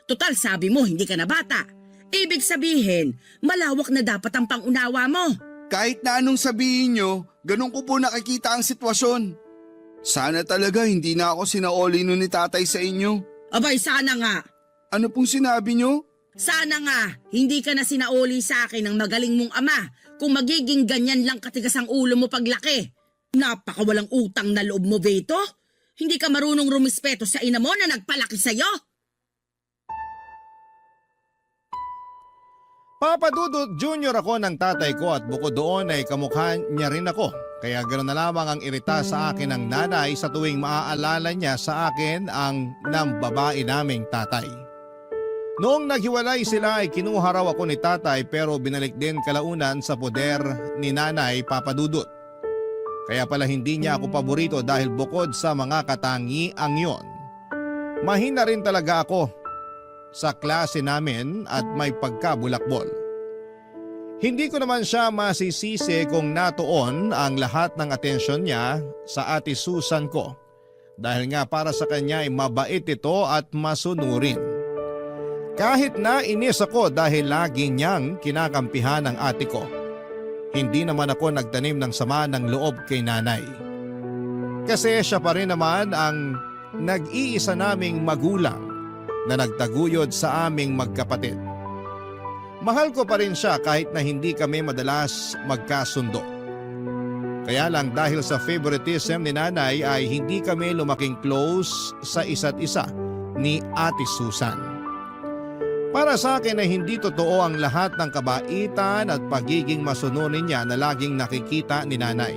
Total, sabi mo, hindi ka na bata. Ibig sabihin, malawak na dapat ang pangunawa mo. Kahit na anong sabihin niyo, ganun ko po nakikita ang sitwasyon. Sana talaga hindi na ako sinaoli nun ni tatay sa inyo. Abay, sana nga. Ano pong sinabi niyo? Sana nga, hindi ka na sinauli sa akin ng magaling mong ama kung magiging ganyan lang katigas ang ulo mo paglaki. Napakawalang utang na loob mo, Beto. Hindi ka marunong rumispeto sa ina mo na nagpalaki sa'yo. Papa Dudut Jr. ako ng tatay ko at bukod doon ay kamukha niya rin ako. Kaya ganoon na lamang ang irita sa akin ng nanay sa tuwing maaalala niya sa akin ang nambabae naming tatay. Noong naghiwalay sila ay kinuha raw ako ni tatay pero binalik din kalaunan sa poder ni nanay Papa Dudut. Kaya pala hindi niya ako paborito dahil bukod sa mga katangiang yon, mahina rin talaga ako sa klase namin at may pagkabulakbol. Hindi ko naman siya masisisi kung natuon ang lahat ng atensyon niya sa Ate Susan ko dahil nga para sa kanya ay mabait ito at masunurin. Kahit na inis ako dahil lagi niyang kinakampihan ang ate ko, hindi naman ako nagtanim ng sama ng loob kay nanay. Kasi siya pa rin naman ang nag-iisa naming magulang na nagtaguyod sa aming magkapatid. Mahal ko pa rin siya kahit na hindi kami madalas magkasundo. Kaya lang dahil sa favoritism ni nanay ay hindi kami lumaking close sa isa't isa ni Ate Susan. Para sa akin ay hindi totoo ang lahat ng kabaitan at pagiging masunurin niya na laging nakikita ni nanay.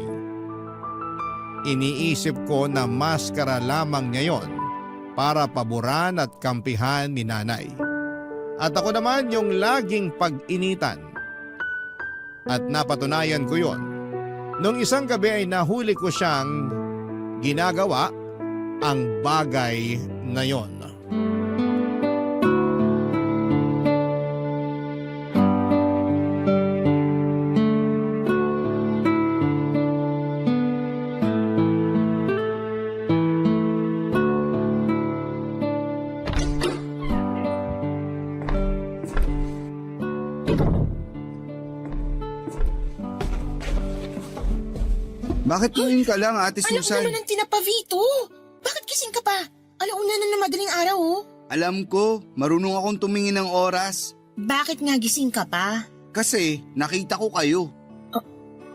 Iniisip ko na maskara lamang niya yon para paboran at kampihan ni nanay. At ako naman yung laging pag-initan. At napatunayan ko yon. Nung isang gabi ay nahuli ko siyang ginagawa ang bagay na yon. Bakit tumingin ka lang, Ate Anak Susan? naman ang tinapavito. Bakit gising ka pa? Alauna na ng madaling araw, oh. Alam ko, marunong akong tumingin ng oras. Bakit nga gising ka pa? Kasi nakita ko kayo.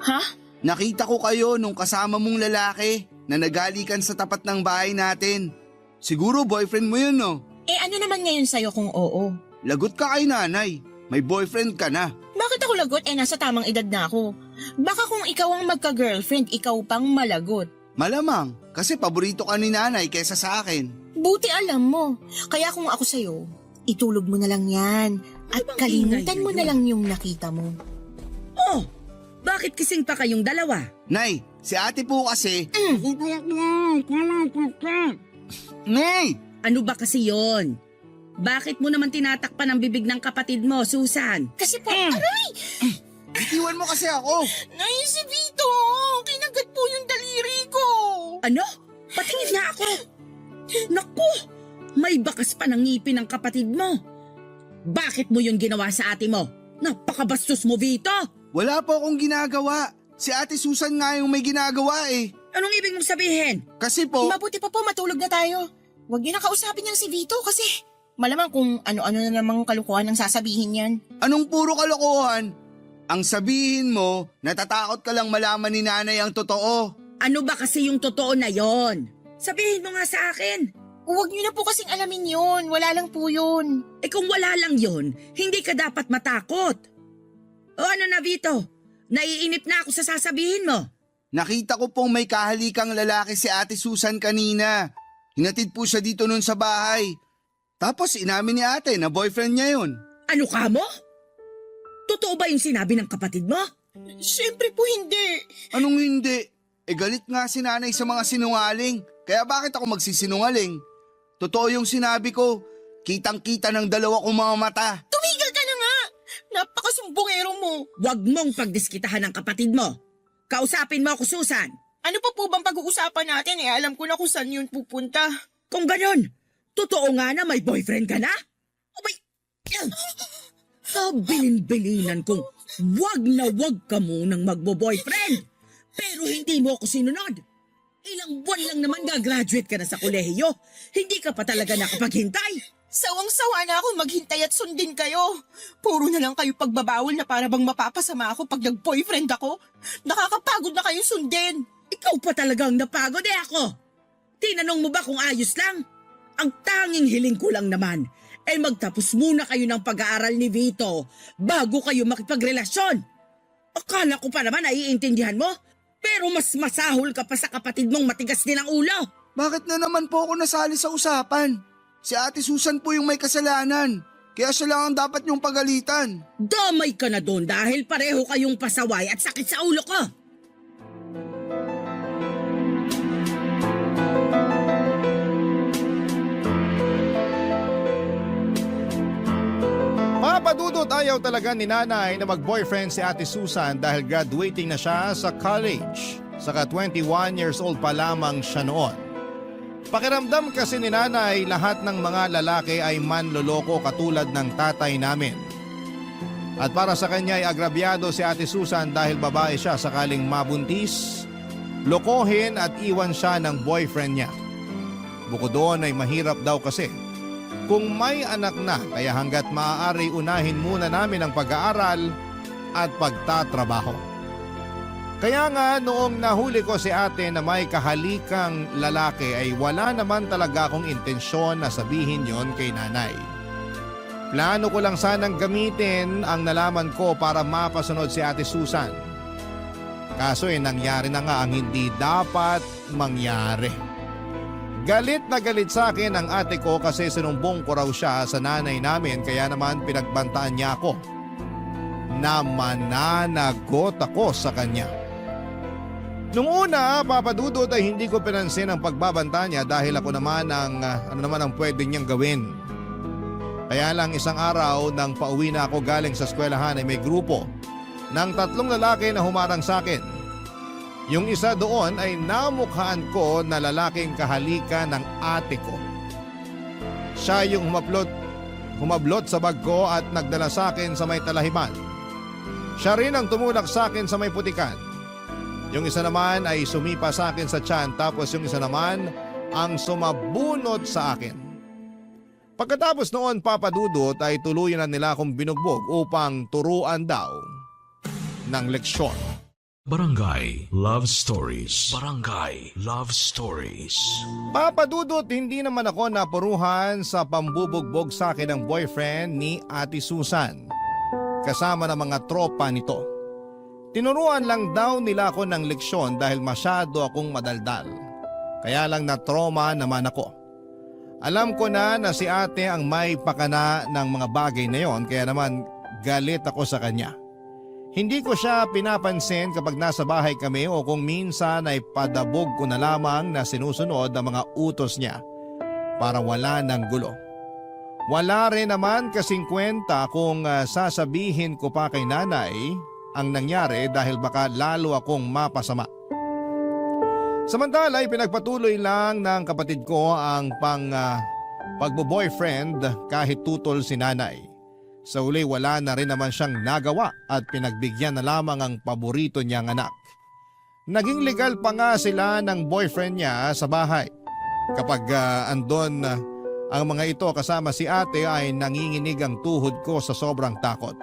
Ha? Nakita ko kayo nung kasama mong lalaki na nagalikan sa tapat ng bahay natin. Siguro boyfriend mo yun, no? Eh ano naman ngayon sa'yo kung oo? Lagot ka kay nanay. May boyfriend ka na. Bakit ako lagot? Eh nasa tamang edad na ako. Baka kung ikaw ang magka-girlfriend, ikaw pang malagot. Malamang, kasi paborito ka ni nanay kesa sa akin. Buti alam mo. Kaya kung ako sa'yo, itulog mo na lang yan. At bang kalimutan ingay mo na yun? lang yung nakita mo. Oh, bakit kising pa kayong dalawa? Nay, si ate po kasi... Nay! Ano ba kasi yon? Bakit mo naman tinatakpan ang bibig ng kapatid mo, Susan? Kasi po, aray! Bitiwan mo kasi ako! Nay, si Vito! Kinagat po yung daliri ko! Ano? Patingin nga ako. Naku, may bakas pa ng ngipin ng kapatid mo. Bakit mo yun ginawa sa ate mo? Napakabastos mo, Vito! Wala po akong ginagawa. Si Ate Susan nga yung may ginagawa eh. Anong ibig mong sabihin? Kasi po... Mabuti pa po matulog na tayo. Huwag niyo na kausapin niyang si Vito kasi malamang kung ano-ano na namang kalukuhan ang sasabihin niyan. Anong puro kalokohan? Ang sabihin mo, natatakot ka lang malaman ni nanay ang totoo. Ano ba kasi yung totoo na yon? Sabihin mo nga sa akin. Huwag niyo na po kasing alamin yun. Wala lang po yun. Eh kung wala lang yon, hindi ka dapat matakot. O ano na Vito? Naiinip na ako sa sasabihin mo. Nakita ko pong may kahalikang lalaki si Ate Susan kanina. Hinatid po siya dito nun sa bahay. Tapos inamin ni ate na boyfriend niya yun. Ano ka mo? Totoo ba yung sinabi ng kapatid mo? Siyempre po hindi. Anong hindi? Galit nga si nanay sa mga sinungaling. Kaya bakit ako magsisinungaling? Totoo yung sinabi ko. Kitang-kita ng dalawa kong mga mata. Tumigil ka na nga. Napakasumbongero mo. Huwag mong pagdiskitahan ng kapatid mo. Kausapin mo ako, Susan. Ano pa po bang pag-uusapan natin? Alam ko na kung saan yun pupunta. Kung ganon, totoo nga na may boyfriend ka na? Abay, kabilin-bilinan kong wag na wag ka munang magbo-boyfriend. Pero hindi mo ako sinunod. Ilang buwan lang naman gagraduate ka na sa kolehiyo. Hindi ka pa talaga nakapaghintay. Sawang-sawa na ako maghintay at sundin kayo. Puro na lang kayo pagbabawal na para bang mapapasama ako pag nag-boyfriend ako. Nakakapagod na kayong sundin. Ikaw pa talagang napagod ako. Tinanong mo ba kung ayos lang? Ang tanging hiling ko lang naman ay magtapos muna kayo ng pag-aaral ni Vito bago kayo makipagrelasyon. Akala ko pa naman naiintindihan mo, pero mas masahol ka pa sa kapatid mong matigas din ang ulo. Bakit na naman po ako nasali sa usapan? Si Ate Susan po yung may kasalanan. Kaya siya lang ang dapat niyong pagalitan. Damay ka na doon dahil pareho kayong pasaway at sakit sa ulo ko. Papadudot ayaw talaga ni nanay na mag-boyfriend si Ate Susan dahil graduating na siya sa college. Saka 21 years old pa lamang siya noon. Pakiramdam kasi ni nanay lahat ng mga lalaki ay manloloko katulad ng tatay namin. At para sa kanya ay agrabyado si Ate Susan dahil babae siya sakaling mabuntis, lokohin at iwan siya ng boyfriend niya. Bukod doon ay mahirap daw kasi kung may anak na kaya hanggat maaari unahin muna namin ang pag-aaral at pagtatrabaho. Kaya nga noong nahuli ko si ate na may kahalikang lalaki ay wala naman talaga akong intensyon na sabihin yon kay nanay. Plano ko lang sanang gamitin ang nalaman ko para mapasunod si Ate Susan. Kaso nangyari na nga ang hindi dapat mangyari. Galit na galit sa akin ang ate ko kasi sinumbong ko raw siya sa nanay namin kaya naman pinagbantaan niya ako. Na mananagot ako sa kanya. Nung una, papadudot ay hindi ko pinansin ang pagbabanta niya dahil ako naman ang pwede niyang gawin. Kaya lang isang araw nang pauwi na ako galing sa eskwelahan ay may grupo ng 3 lalaki na humarang sa akin. Yung isa doon ay namukhaan ko na lalaking kahalika ng ate ko. Siya yung humablot sa bag ko at nagdala sa akin sa may talahiban. Siya rin ang tumulak sa akin sa may putikan. Yung isa naman ay sumipa sa akin sa tiyan tapos yung isa naman ang sumabunot sa akin. Pagkatapos noon papadudot ay tuluyan na nila akong binugbog upang turuan daw ng leksyon. Barangay Love Stories. Barangay Love Stories. Papadudot hindi naman ako napuruhan sa pambubugbog sa akin ng boyfriend ni Ate Susan. Kasama ng mga tropa nito. Tinuruan lang daw nila ako ng leksyon dahil masyado akong madaldal. Kaya lang na-trauma naman ako. Alam ko na si ate ang may pakana ng mga bagay na yon kaya naman galit ako sa kanya. Hindi ko siya pinapansin kapag nasa bahay kami o kung minsan ay padabog ko na lamang na sinusunod ang mga utos niya para wala ng gulo. Wala rin naman kasing kwenta kung sasabihin ko pa kay nanay ang nangyari dahil baka lalo akong mapasama. Samantala ay pinagpatuloy lang ng kapatid ko ang pagbo-boyfriend kahit tutol si nanay. Sa uli wala na rin naman siyang nagawa at pinagbigyan na lamang ang paborito niyang anak. Naging legal pa nga sila ng boyfriend niya sa bahay. Kapag andon ang mga ito kasama si ate ay nanginginig ang tuhod ko sa sobrang takot.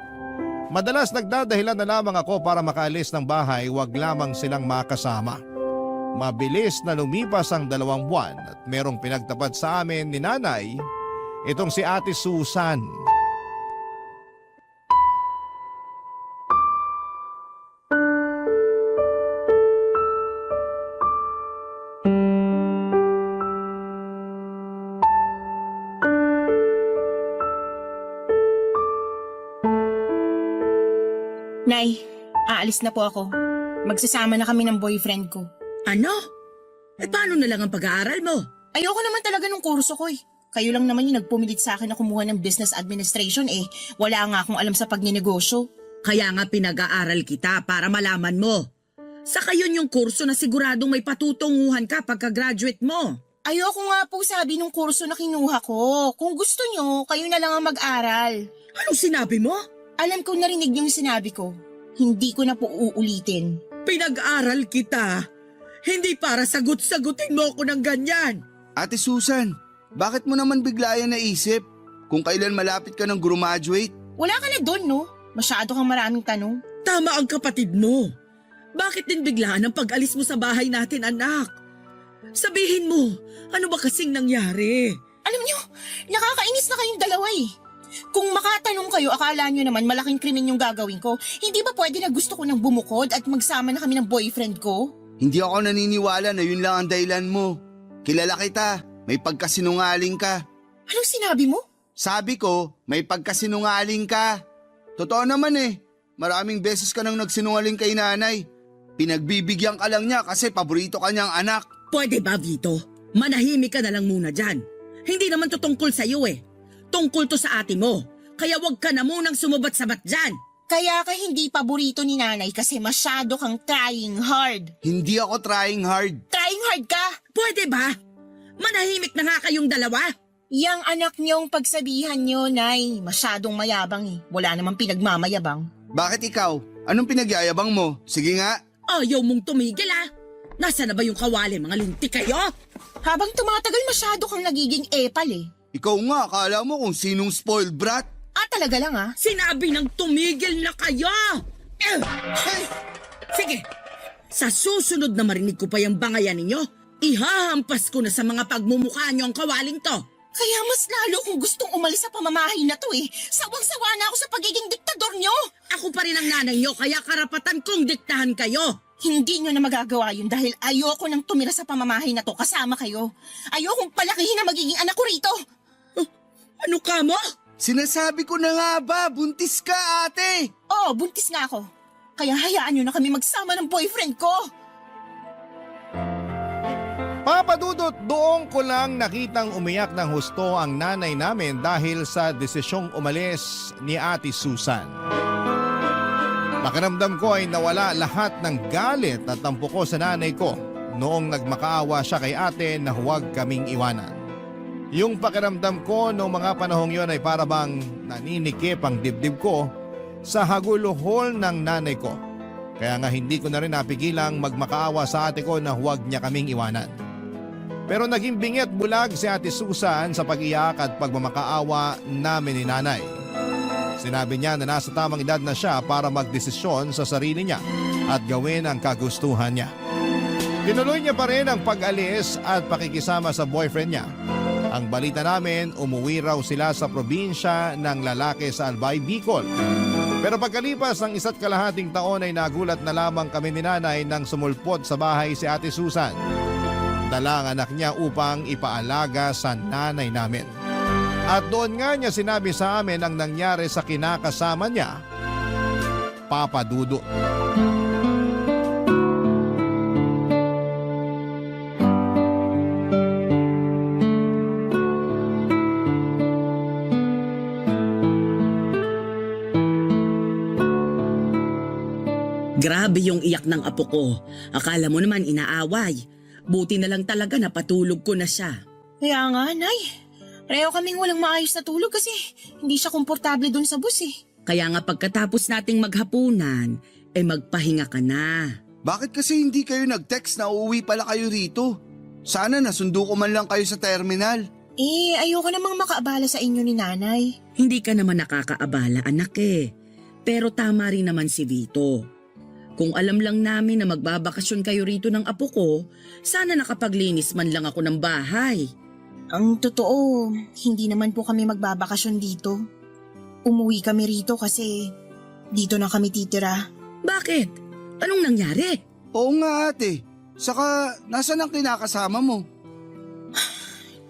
Madalas nagdadahilan na lamang ako para makaalis ng bahay, wag lamang silang makasama. Mabilis na lumipas ang 2 buwan at merong pinagtapat sa amin ni nanay, itong si Ate Susan. Nay, aalis na po ako. Magsasama na kami ng boyfriend ko. Ano? Paano na lang ang pag-aaral mo? Ayoko naman talaga ng kurso ko eh. Kayo lang naman yung nagpumilit sa akin na kumuha ng business administration eh. Wala nga akong alam sa pagninegosyo. Kaya nga pinag-aaral kita para malaman mo. Saka yun yung kurso na siguradong may patutunguhan ka pagka-graduate mo. Ayoko nga po sabi nung kurso na kinuha ko. Kung gusto nyo, kayo na lang ang mag-aral. Anong sinabi mo? Alam ko narinig niyo yung sinabi ko. Hindi ko na po uulitin. Pinag-aral kita. Hindi para sagot-sagutin mo ako ng ganyan. Ate Susan, bakit mo naman bigla yan naisip? Kung kailan malapit ka ng graduate? Wala ka na doon, no? Masyado kang maraming tanong. Tama ang kapatid mo. Bakit din biglaan ang pag-alis mo sa bahay natin, anak? Sabihin mo, ano ba kasing nangyari? Alam niyo, nakakainis na kayong dalawa eh. Kung makatanong kayo, akala nyo naman malaking krimen yung gagawin ko. Hindi ba pwede na gusto ko nang bumukod at magsama na kami ng boyfriend ko? Hindi ako naniniwala na yun lang ang dahilan mo. Kilala kita, may pagkasinungaling ka. Anong sinabi mo? Sabi ko, may pagkasinungaling ka. Totoo naman eh, maraming beses ka nang nagsinungaling kay nanay. Pinagbibigyan ka lang niya kasi paborito ka niyang anak. Pwede ba, Vito? Manahimik ka na lang muna dyan. Hindi naman to tungkol sa'yo eh. Tungkol to sa ate mo. Kaya wag ka na munang sumubat-sabat dyan. Kaya ka hindi paborito ni nanay kasi masyado kang trying hard. Hindi ako trying hard. Trying hard ka? Pwede ba? Manahimik na nga kayong dalawa. Yang anak niyong pagsabihan niyo, Nay. Masyadong mayabang eh. Wala namang pinagmamayabang. Bakit ikaw? Anong pinagyayabang mo? Sige nga. Ayaw mong tumigil ah. Nasaan na ba yung kawali, mga linti kayo? Habang tumatagal masyado kang nagiging epal eh. Ikaw nga, akala mo kung sinong spoiled brat? Talaga lang ah. Sinabi ng tumigil na kayo! Sige, sa susunod na marinig ko pa yung bangayan ninyo, ihahampas ko na sa mga pagmumukha nyo ang kawaling to. Kaya mas lalo kong gustong umalis sa pamamahay na to eh. Sawang-sawa na ako sa pagiging diktador nyo. Ako pa rin ang nanay nyo, kaya karapatan kong diktahan kayo. Hindi nyo na magagawa yun dahil ayoko nang tumira sa pamamahay na to kasama kayo. Ayokong palakihin na magiging anak ko rito. Ano ka mo? Sinasabi ko na nga ba, buntis ka ate! Oo, buntis nga ako. Kaya hayaan nyo na kami magsama ng boyfriend ko. Papa Dudut, doon ko lang nakitang umiyak ng husto ang nanay namin dahil sa desisyong umalis ni Ate Susan. Pakiramdam ko ay nawala lahat ng galit at tampo ko sa nanay ko noong nagmakaawa siya kay ate na huwag kaming iwanan. Yung pakiramdam ko noong mga panahong yon ay para bang naninikip ang dibdib ko sa haguluhol ng nanay ko. Kaya nga hindi ko na rin napigilang magmakaawa sa ate ko na huwag niya kaming iwanan. Pero naging bingit bulag si Ate Susan sa pag-iyak at pagmamakaawa namin ni nanay. Sinabi niya na nasa tamang edad na siya para magdesisyon sa sarili niya at gawin ang kagustuhan niya. Tinuloy niya pa rin ang pag-alis at pakikisama sa boyfriend niya. Ang balita namin, umuwi raw sila sa probinsya ng lalaki sa Albay, Bicol. Pero pagkalipas ng 1.5 taon ay nagulat na lamang kami ni nanay nang sumulpot sa bahay si Ate Susan. Dala ang anak niya upang ipaalaga sa nanay namin. At doon nga niya sinabi sa amin ang nangyari sa kinakasama niya, Papa Dudut. Grabe yung iyak ng apo ko. Akala mo naman inaaway. Buti na lang talaga napatulog ko na siya. Kaya nga, Nay. Pareho kaming walang maayos na tulog kasi hindi siya komportable dun sa bus eh. Kaya nga pagkatapos nating maghapunan, magpahinga ka na. Bakit kasi hindi kayo nag-text na uuwi pala kayo rito? Sana nasundo ko man lang kayo sa terminal. Ayoko namang makaabala sa inyo ni Nanay. Hindi ka naman nakakaabala, anak eh. Pero tama rin naman si Vito. Kung alam lang namin na magbabakasyon kayo rito ng apo ko, sana nakapaglinis man lang ako ng bahay. Ang totoo, hindi naman po kami magbabakasyon dito. Umuwi kami rito kasi dito na kami titira. Bakit? Anong nangyari? Oo nga ate. Saka, nasan ang kinakasama mo?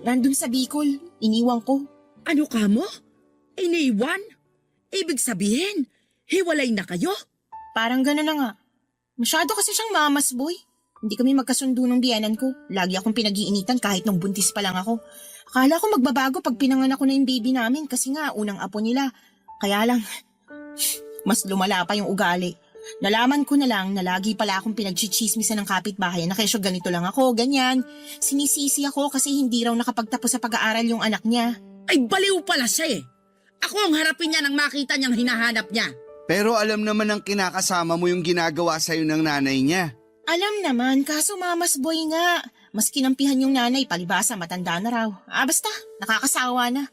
Nandun sa Bicol, iniwan ko. Ano ka mo? Iniwan? Ibig sabihin, hiwalay na kayo? Parang gano'n na nga. Masyado kasi siyang mamas boy. Hindi kami magkasundo ng biyanan ko. Lagi akong pinag-iinitan kahit nung buntis pa lang ako. Akala ko magbabago pag pinanganak ko na yung baby namin kasi nga unang apo nila. Kaya lang, mas lumala pa yung ugali. Nalaman ko na lang na lagi pala akong pinagchichismisan ng kapitbahay na kesyo ganito lang ako, ganyan. Sinisisi ako kasi hindi raw nakapagtapos sa pag-aaral yung anak niya. Ay baliw pala siya eh. Ako ang harapin niya nang makita niyang hinahanap niya. Pero alam naman ng kinakasama mo yung ginagawa sa'yo ng nanay niya. Alam naman, kaso mamas boy nga. Mas kinampihan yung nanay, palibasa matanda na raw. Basta, nakakasawa na.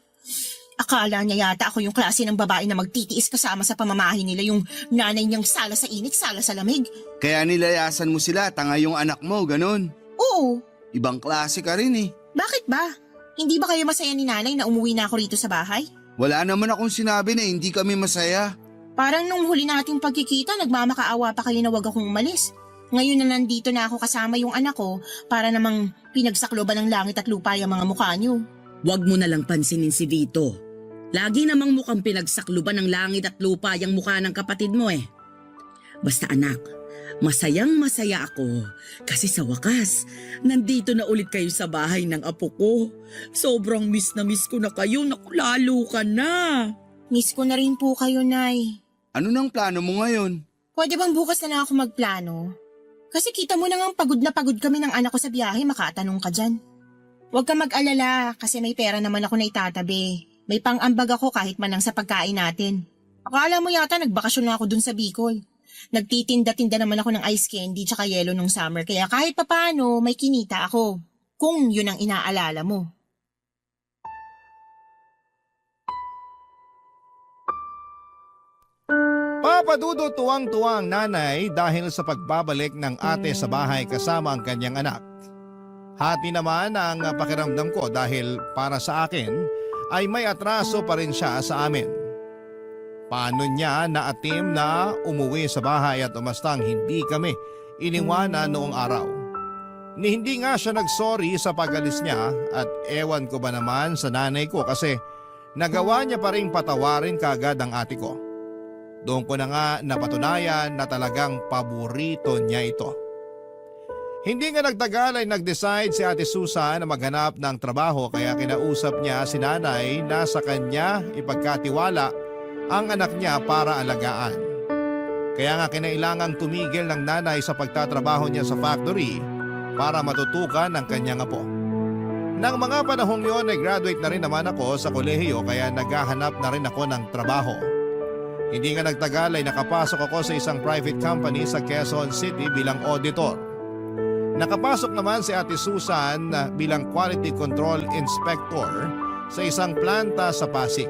Akala niya yata ako yung klase ng babae na magtitiis kasama sa pamamahay nila yung nanay niyang sala sa init, sala sa lamig. Kaya nilayasan mo sila, tanga yung anak mo, ganun. Oo, Ibang klase ka rin eh. bakit ba? Hindi ba kayo masaya ni nanay na umuwi na ako rito sa bahay? Wala naman akong sinabi na hindi kami masaya. Parang nung huli nating pagkikita, nagmamakaawa pa kayo na wag akong umalis. Ngayon na nandito na ako kasama yung anak ko para namang pinagsakloban ng langit at lupa yung mga mukha niyo. Huwag mo na lang pansinin si Vito. Lagi namang mukhang pinagsakluban ng langit at lupa yung mukha ng kapatid mo eh. Basta anak, masayang masaya ako kasi sa wakas, nandito na ulit kayo sa bahay ng apo ko. Sobrang miss na miss ko na kayo, naku lalo ka na. Miss ko na rin po kayo, Nay. Ano nang plano mo ngayon? Pwede bang bukas na lang ako magplano? Kasi kita mo na nga pagod na pagod kami ng anak ko sa biyahe, makatanong ka dyan. Huwag ka mag-alala kasi may pera naman ako na itatabi. May pang-ambag ako kahit man lang sa pagkain natin. Akala mo yata nagbakasyon na ako dun sa Bicol. Nagtitinda-tinda naman ako ng ice candy tsaka yelo nung summer kaya kahit papano may kinita ako. Kung yun ang inaalala mo. Papa Dudut tuwang-tuwang nanay dahil sa pagbabalik ng ate sa bahay kasama ang kanyang anak. Hati naman ang pakiramdam ko dahil para sa akin ay may atraso pa rin siya sa amin. Paano niya naatim na umuwi sa bahay at umastang hindi kami iniwanan noong araw? Ni hindi nga siya nagsorry sa pag-alis niya at ewan ko ba naman sa nanay ko kasi nagawa niya pa rin patawarin kagad ang ate ko. Doon ko na nga napatunayan na talagang paborito niya ito. Hindi nga nagtagal ay nag-decide si Ate Susan na maghanap ng trabaho kaya kinausap niya si nanay na sa kanya ipagkatiwala ang anak niya para alagaan. Kaya nga kinailangang tumigil ng nanay sa pagtatrabaho niya sa factory para matutukan ang kanyang apo. Nang mga panahong yon ay graduate na rin naman ako sa kolehiyo kaya naghahanap na rin ako ng trabaho. Hindi nga nagtagal ay nakapasok ako sa isang private company sa Quezon City bilang auditor. Nakapasok naman si Ate Susan bilang quality control inspector sa isang planta sa Pasig.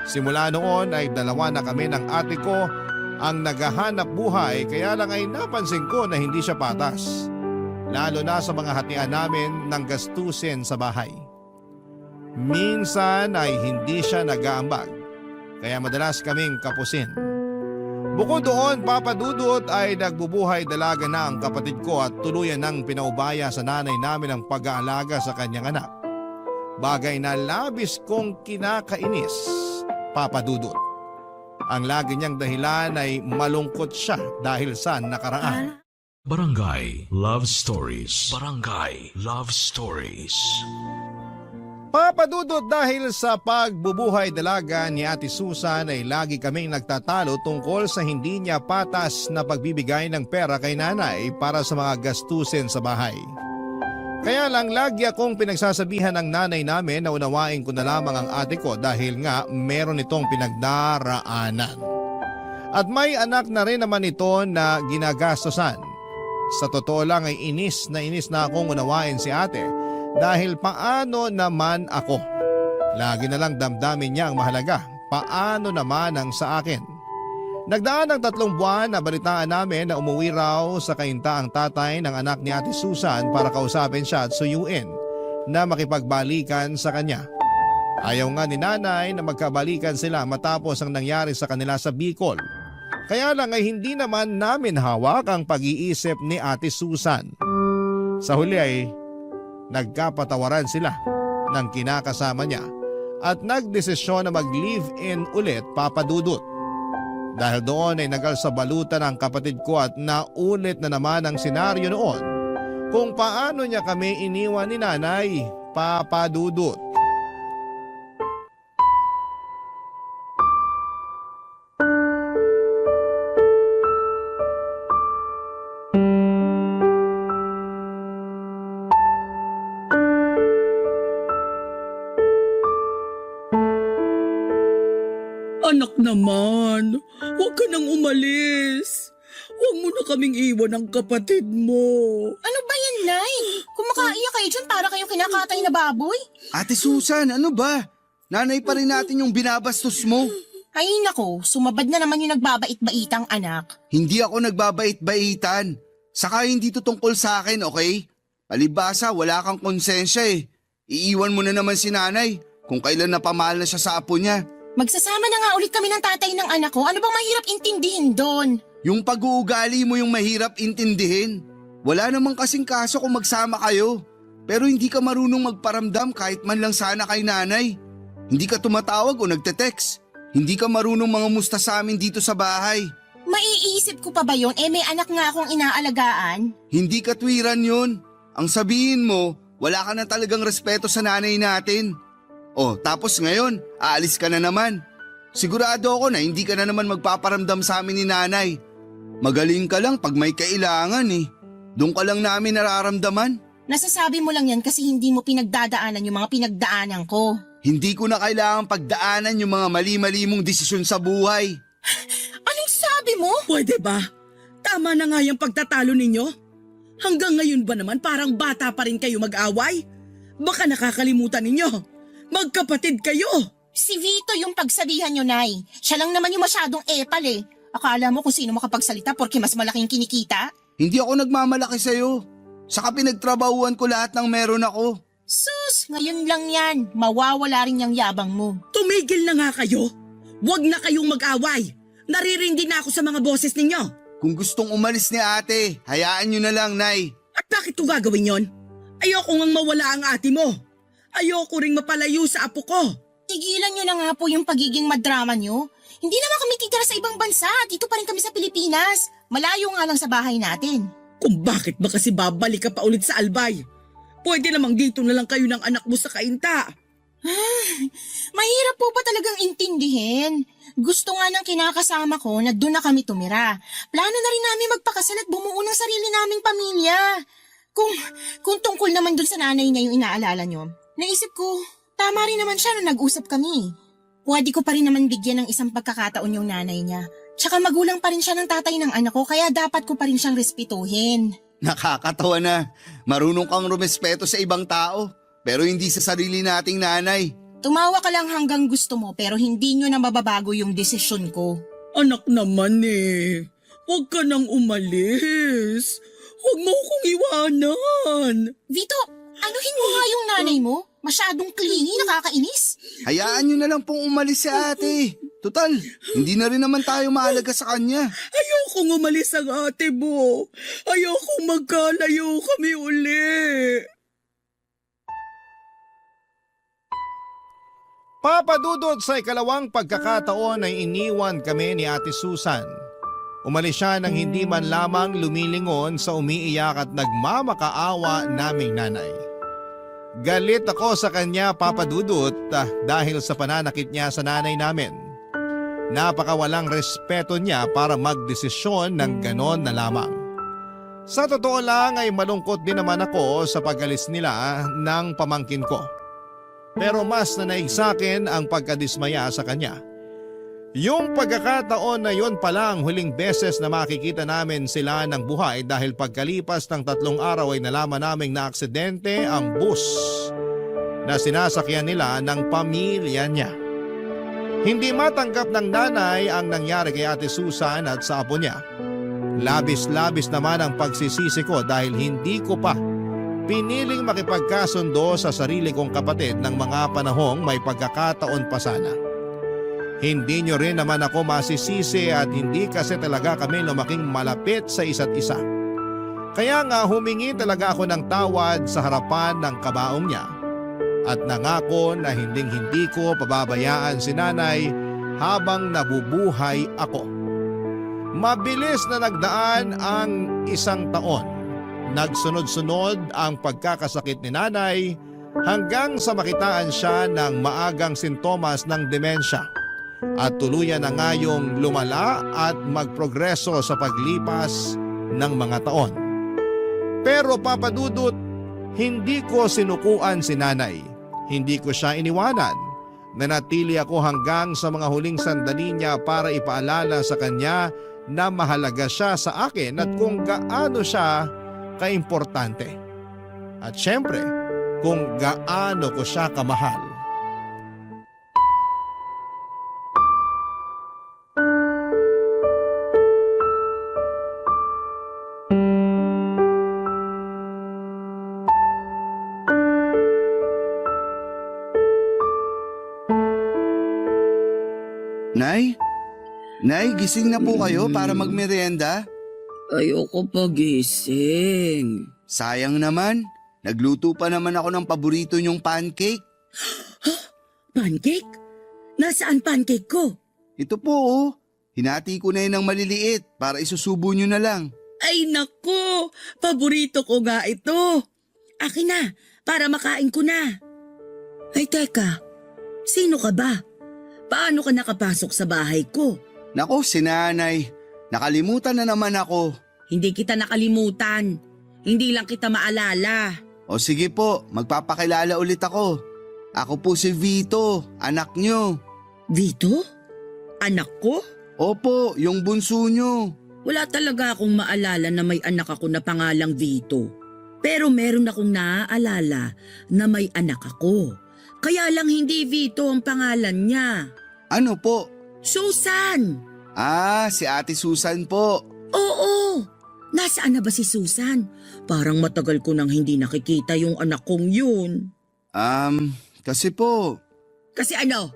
Simula noon ay dalawa na kami ng ate ko ang naghahanap buhay kaya lang ay napansin ko na hindi siya patas. Lalo na sa mga hatian namin ng gastusin sa bahay. Minsan ay hindi siya nag-aambag. Kaya madalas kaming kapusin. Bukod doon, Papa Dudut ay nagbubuhay dalaga na ang kapatid ko at tuluyan ng pinaubaya sa nanay namin ang pag-aalaga sa kanyang anak. Bagay na labis kong kinakainis, Papa Dudut. Ang lagi niyang dahilan ay malungkot siya dahil sa nakaraan. Barangay Love Stories. Barangay Love Stories. Papa Dudut, dahil sa pagbubuhay dalaga ni Ate Susan ay lagi kaming nagtatalo tungkol sa hindi niya patas na pagbibigay ng pera kay nanay para sa mga gastusin sa bahay. Kaya lang lagi akong pinagsasabihan ng nanay namin na unawain ko na lamang ang ate ko dahil nga meron itong pinagdaraanan. At may anak na rin naman ito na ginagastosan. Sa totoo lang ay inis na akong unawain si ate. Dahil paano naman ako? Lagi na lang damdamin niya ang mahalaga. Paano naman ang sa akin? Nagdaan ng 3 buwan na balitaan namin na umuwi raw sa kainta ang tatay ng anak ni Ate Susan para kausapin siya at suyuin na makipagbalikan sa kanya. Ayaw nga ni nanay na magkabalikan sila matapos ang nangyari sa kanila sa Bicol. Kaya lang ay hindi naman namin hawak ang pag-iisip ni Ate Susan. Sa huli ay nagkapatawaran sila ng kinakasama niya at nagdesisyon na mag-live-in ulit, Papa Dudut. Dahil doon ay nagalsabalutan ang kapatid ko at naulit na naman ang senaryo noon kung paano niya kami iniwan ni nanay, Papa Dudut. Anak naman, huwag ka nang umalis. Huwag mo na kaming iwan ng kapatid mo. Ano ba yan, Nay? Kung makaiyak kayo dyan, para kayong kinakatay na baboy? Ate Susan, ano ba? Nanay pa rin natin yung binabastos mo. Ay nako, sumabad na naman yung nagbabait-baitang anak. Hindi ako nagbabait-baitan. Saka hindi to tungkol sa akin, okay? Palibasa, wala kang konsensya eh. Iiwan mo na naman si nanay kung kailan napamahal na siya sa apo niya. Magsasama na nga ulit kami ng tatay ng anak ko. Ano bang mahirap intindihin doon? Yung pag-uugali mo yung mahirap intindihin. Wala namang kasing kaso kung magsama kayo. Pero hindi ka marunong magparamdam kahit man lang sana kay nanay. Hindi ka tumatawag o nagte-text. Hindi ka marunong mangamusta sa amin dito sa bahay. Maiisip ko pa ba yun? May anak nga akong inaalagaan. Hindi katwiran yun. Ang sabihin mo, wala ka na talagang respeto sa nanay natin. Oh, tapos ngayon, aalis ka na naman. Sigurado ako na hindi ka na naman magpaparamdam sa amin ni nanay. Magaling ka lang pag may kailangan eh. Doon ka lang namin nararamdaman. Nasasabi mo lang yan kasi hindi mo pinagdadaanan yung mga pinagdaanan ko. Hindi ko na kailangan pagdaanan yung mga mali-mali mong desisyon sa buhay. Anong sabi mo? Pwede ba? Tama na nga yung pagtatalo ninyo. Hanggang ngayon ba naman parang bata pa rin kayo mag-away? Baka nakakalimutan ninyo. Magkapatid kayo. Si Vito yung pagsabihan nyo, Nay. Siya lang naman yung masyadong epal eh. Akala mo kung sino makapagsalita porque mas malaking kinikita? Hindi ako nagmamalaki sa'yo. Saka pinagtrabahuan ko lahat ng meron ako. Sus, ngayon lang yan. Mawawala rin yung yabang mo. Tumigil na nga kayo. Huwag na kayong mag-away. Naririndi na ako sa mga boses ninyo. Kung gustong umalis ni ate, hayaan nyo na lang, Nay. At bakit ko gagawin yon? Ayoko ngang mawala ang ate mo. Ayoko ring mapalayo sa apo ko. Tigilan nyo na nga po yung pagiging madrama nyo. Hindi naman kami titira sa ibang bansa. Dito pa rin kami sa Pilipinas. Malayo nga lang sa bahay natin. Kung bakit ba kasi babalik ka pa ulit sa Albay? Pwede namang dito na lang kayo ng anak mo sa kainta. Mahirap po ba talagang intindihin? Gusto nga ng kinakasama ko na doon na kami tumira. Plano na rin namin magpakasal at bumuo ng sarili naming pamilya. Kung tungkol naman doon sa nanay niya yung inaalala nyo, naisip ko, tama rin naman siya nung nag-usap kami. Pwede ko pa rin naman bigyan ng isang pagkakataon yung nanay niya. Tsaka magulang pa rin siya ng tatay ng anak ko kaya dapat ko pa rin siyang respetuhin. Nakakatawa na. Marunong kang rumespeto sa ibang tao, pero hindi sa sarili nating nanay. Tumawa ka lang hanggang gusto mo pero hindi nyo na mababago yung desisyon ko. Anak naman eh. Huwag ka nang umalis. Huwag mo akong iwanan. Vito, anuhin mo nga yung nanay mo? Masyadong clingy, nakakainis. Hayaan nyo na lang pong umalis si ate. Total, hindi na rin naman tayo mahalaga sa kanya. Ayokong umalis ang ate mo. Ayokong magkalayo kami uli. Papa Dudut, sa ikalawang pagkakataon ay iniwan kami ni Ate Susan. Umalis siya nang hindi man lamang lumilingon sa umiiyak at nagmamakaawa naming nanay. Galit ako sa kanya, Papa Dudut, dahil sa pananakit niya sa nanay namin. Napakawalang respeto niya para magdesisyon ng ganon na lamang. Sa totoo lang ay malungkot din naman ako sa pag-alis nila ng pamangkin ko. Pero mas nanaig sa akin ang pagkadismaya sa kanya. Yung pagkakataon na yun pala ang huling beses na makikita namin sila ng buhay dahil pagkalipas ng 3 araw ay nalaman naming na aksidente ang bus na sinasakyan nila ng pamilya niya. Hindi matanggap ng nanay ang nangyari kay Ate Susan at sa apo niya. Labis-labis naman ang pagsisisi ko dahil hindi ko pa piniling makipagkasundo sa sarili kong kapatid ng mga panahong may pagkakataon pa sana. Hindi nyo rin naman ako masisisi at hindi kasi talaga kami lumaking malapit sa isa't isa. Kaya nga humingi talaga ako ng tawad sa harapan ng kabaong niya at nangako na hinding-hindi ko pababayaan si nanay habang nabubuhay ako. Mabilis na nagdaan ang 1 taon. Nagsunod-sunod ang pagkakasakit ni nanay hanggang sa makitaan siya ng maagang sintomas ng demensya at tuluyan na ngayong lumala at magprogreso sa paglipas ng mga taon. Pero Papa Dudut, hindi ko sinukuan si nanay. Hindi ko siya iniwanan. Nanatili ako hanggang sa mga huling sandali niya para ipaalala sa kanya na mahalaga siya sa akin at kung gaano siya kaimportante. At syempre, kung gaano ko siya kamahal. Nay? Nay, gising na po kayo para magmerienda? Ayoko pagising. Sayang naman. Nagluto pa naman ako ng paborito niyong pancake. Pancake? Nasaan pancake ko? Ito po oh. Hinati ko na yun ng maliliit para isusubo niyo na lang. Ay nako, paborito ko nga ito. Akin na, para makain ko na. Ay teka, sino ka ba? Paano ka nakapasok sa bahay ko? Nako, si nanay. Nakalimutan na naman ako. Hindi kita nakalimutan. Hindi lang kita maalala. O sige po, magpapakilala ulit ako. Ako po si Vito, anak niyo. Vito? Anak ko? Opo, yung bunso niyo. Wala talaga akong maalala na may anak ako na pangalang Vito. Pero meron akong naaalala na may anak ako. Kaya lang hindi Vito ang pangalan niya. Ano po? Susan! Ah, si Ate Susan po. Oo! Nasaan na ba si Susan? Parang matagal ko nang hindi nakikita yung anak kong yun. Kasi po. Kasi ano?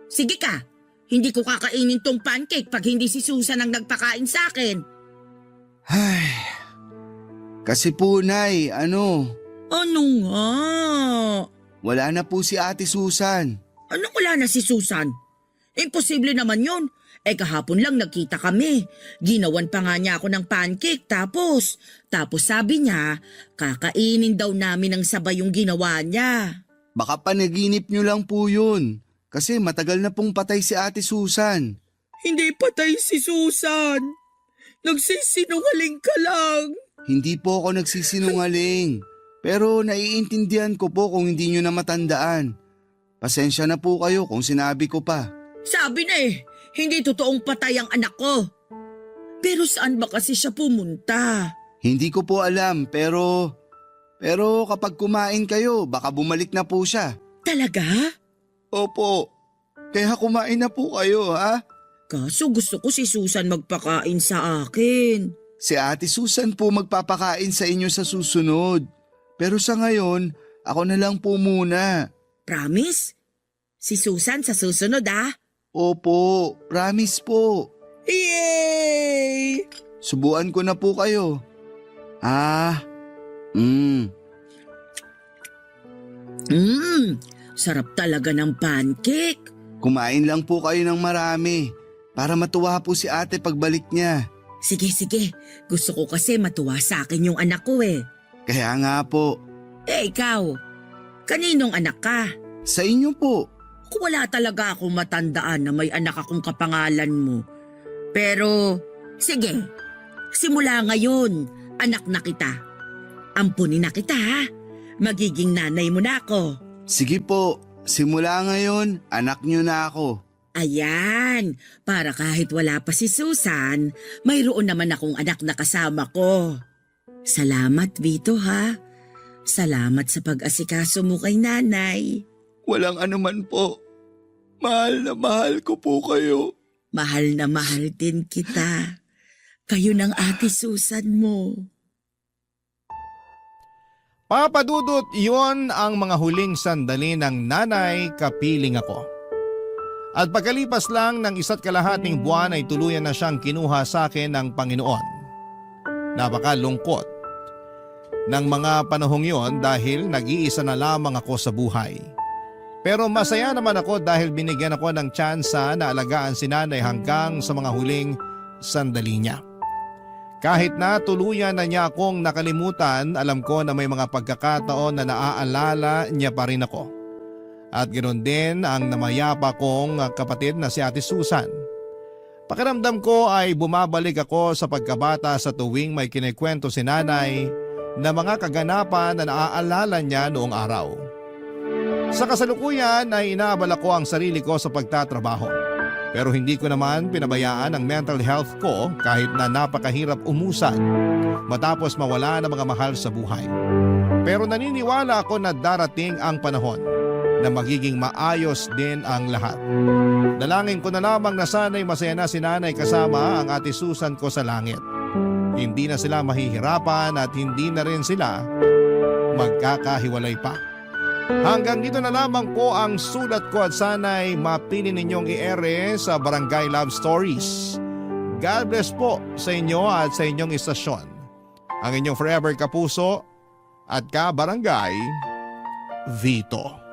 Sige ka! Hindi ko kakainin tong pancake pag hindi si Susan ang nagpakain sa akin. Ay, kasi po, Nay, ano? Ano nga? Wala na po si Ate Susan. Ano wala na si Susan? Imposible naman yun. Kahapon lang nagkita kami. Ginawan pa nga niya ako ng pancake tapos sabi niya, kakainin daw namin ng sabay yung ginawa niya. Baka panaginip niyo lang po yun. Kasi matagal na pong patay si Ate Susan. Hindi patay si Susan. Nagsisinungaling ka lang. Hindi po ako nagsisinungaling. Pero naiintindihan ko po kung hindi nyo na matandaan. Pasensya na po kayo kung sinabi ko pa. Sabi na hindi totoong patay ang anak ko. Pero saan ba kasi siya pumunta? Hindi ko po alam pero kapag kumain kayo baka bumalik na po siya. Talaga? Opo. Kaya kumain na po kayo ha? Kaso gusto ko si Susan magpakain sa akin. Si Ate Susan po magpapakain sa inyo sa susunod. Pero sa ngayon, ako na lang po muna. Promise? Si Susan sa susunod Opo, promise po. Yay! Subuan ko na po kayo. Sarap talaga ng pancake. Kumain lang po kayo ng marami para matuwa po si ate pagbalik niya. Sige. Gusto ko kasi matuwa sa akin yung anak ko Kaya nga po. Ikaw, kaninong anak ka? Sa inyo po. Wala talaga akong matandaan na may anak akong kapangalan mo. Pero, sige, simula ngayon, anak na kita. Ampunin na kita Magiging nanay mo na ako. Sige po, simula ngayon, anak niyo na ako. Ayan, para kahit wala pa si Susan, mayroon naman akong anak na kasama ko. Salamat, Vito, ha? Salamat sa pag-asikaso mo kay nanay. Walang anuman po. Mahal na mahal ko po kayo. Mahal na mahal din kita. Kayo ng Ate Susan mo. Papa Dudut, iyon ang mga huling sandali ng nanay kapiling ako. At pagkalipas lang ng 1.5 buwan ay tuluyan na siyang kinuha sa akin ng Panginoon. Napakalungkot ng mga panahong yon dahil nag-iisa na lamang ako sa buhay. Pero masaya naman ako dahil binigyan ako ng tsansa na alagaan si nanay hanggang sa mga huling sandali niya. Kahit na tuluyan na niya akong nakalimutan, alam ko na may mga pagkakataon na naaalala niya pa rin ako. At ganoon din ang namayapa kong kapatid na si Ate Susan. Pakiramdam ko ay bumabalik ako sa pagkabata sa tuwing may kinikwento si nanay na mga kaganapan na naaalala niya noong araw. Sa kasalukuyan ay inaabala ko ang sarili ko sa pagtatrabaho. Pero hindi ko naman pinabayaan ang mental health ko kahit na napakahirap umusad matapos mawala ng mga mahal sa buhay. Pero naniniwala ako na darating ang panahon na magiging maayos din ang lahat. Dalangin ko na lamang na sana'y masaya na si nanay kasama ang Ate Susan ko sa langit. Hindi na sila mahihirapan at hindi na rin sila magkakahiwalay pa. Hanggang dito na lamang po ang sulat ko at sana'y mapili ninyong i-ere sa Barangay Love Stories. God bless po sa inyo at sa inyong istasyon. Ang inyong forever kapuso at ka-barangay, Vito.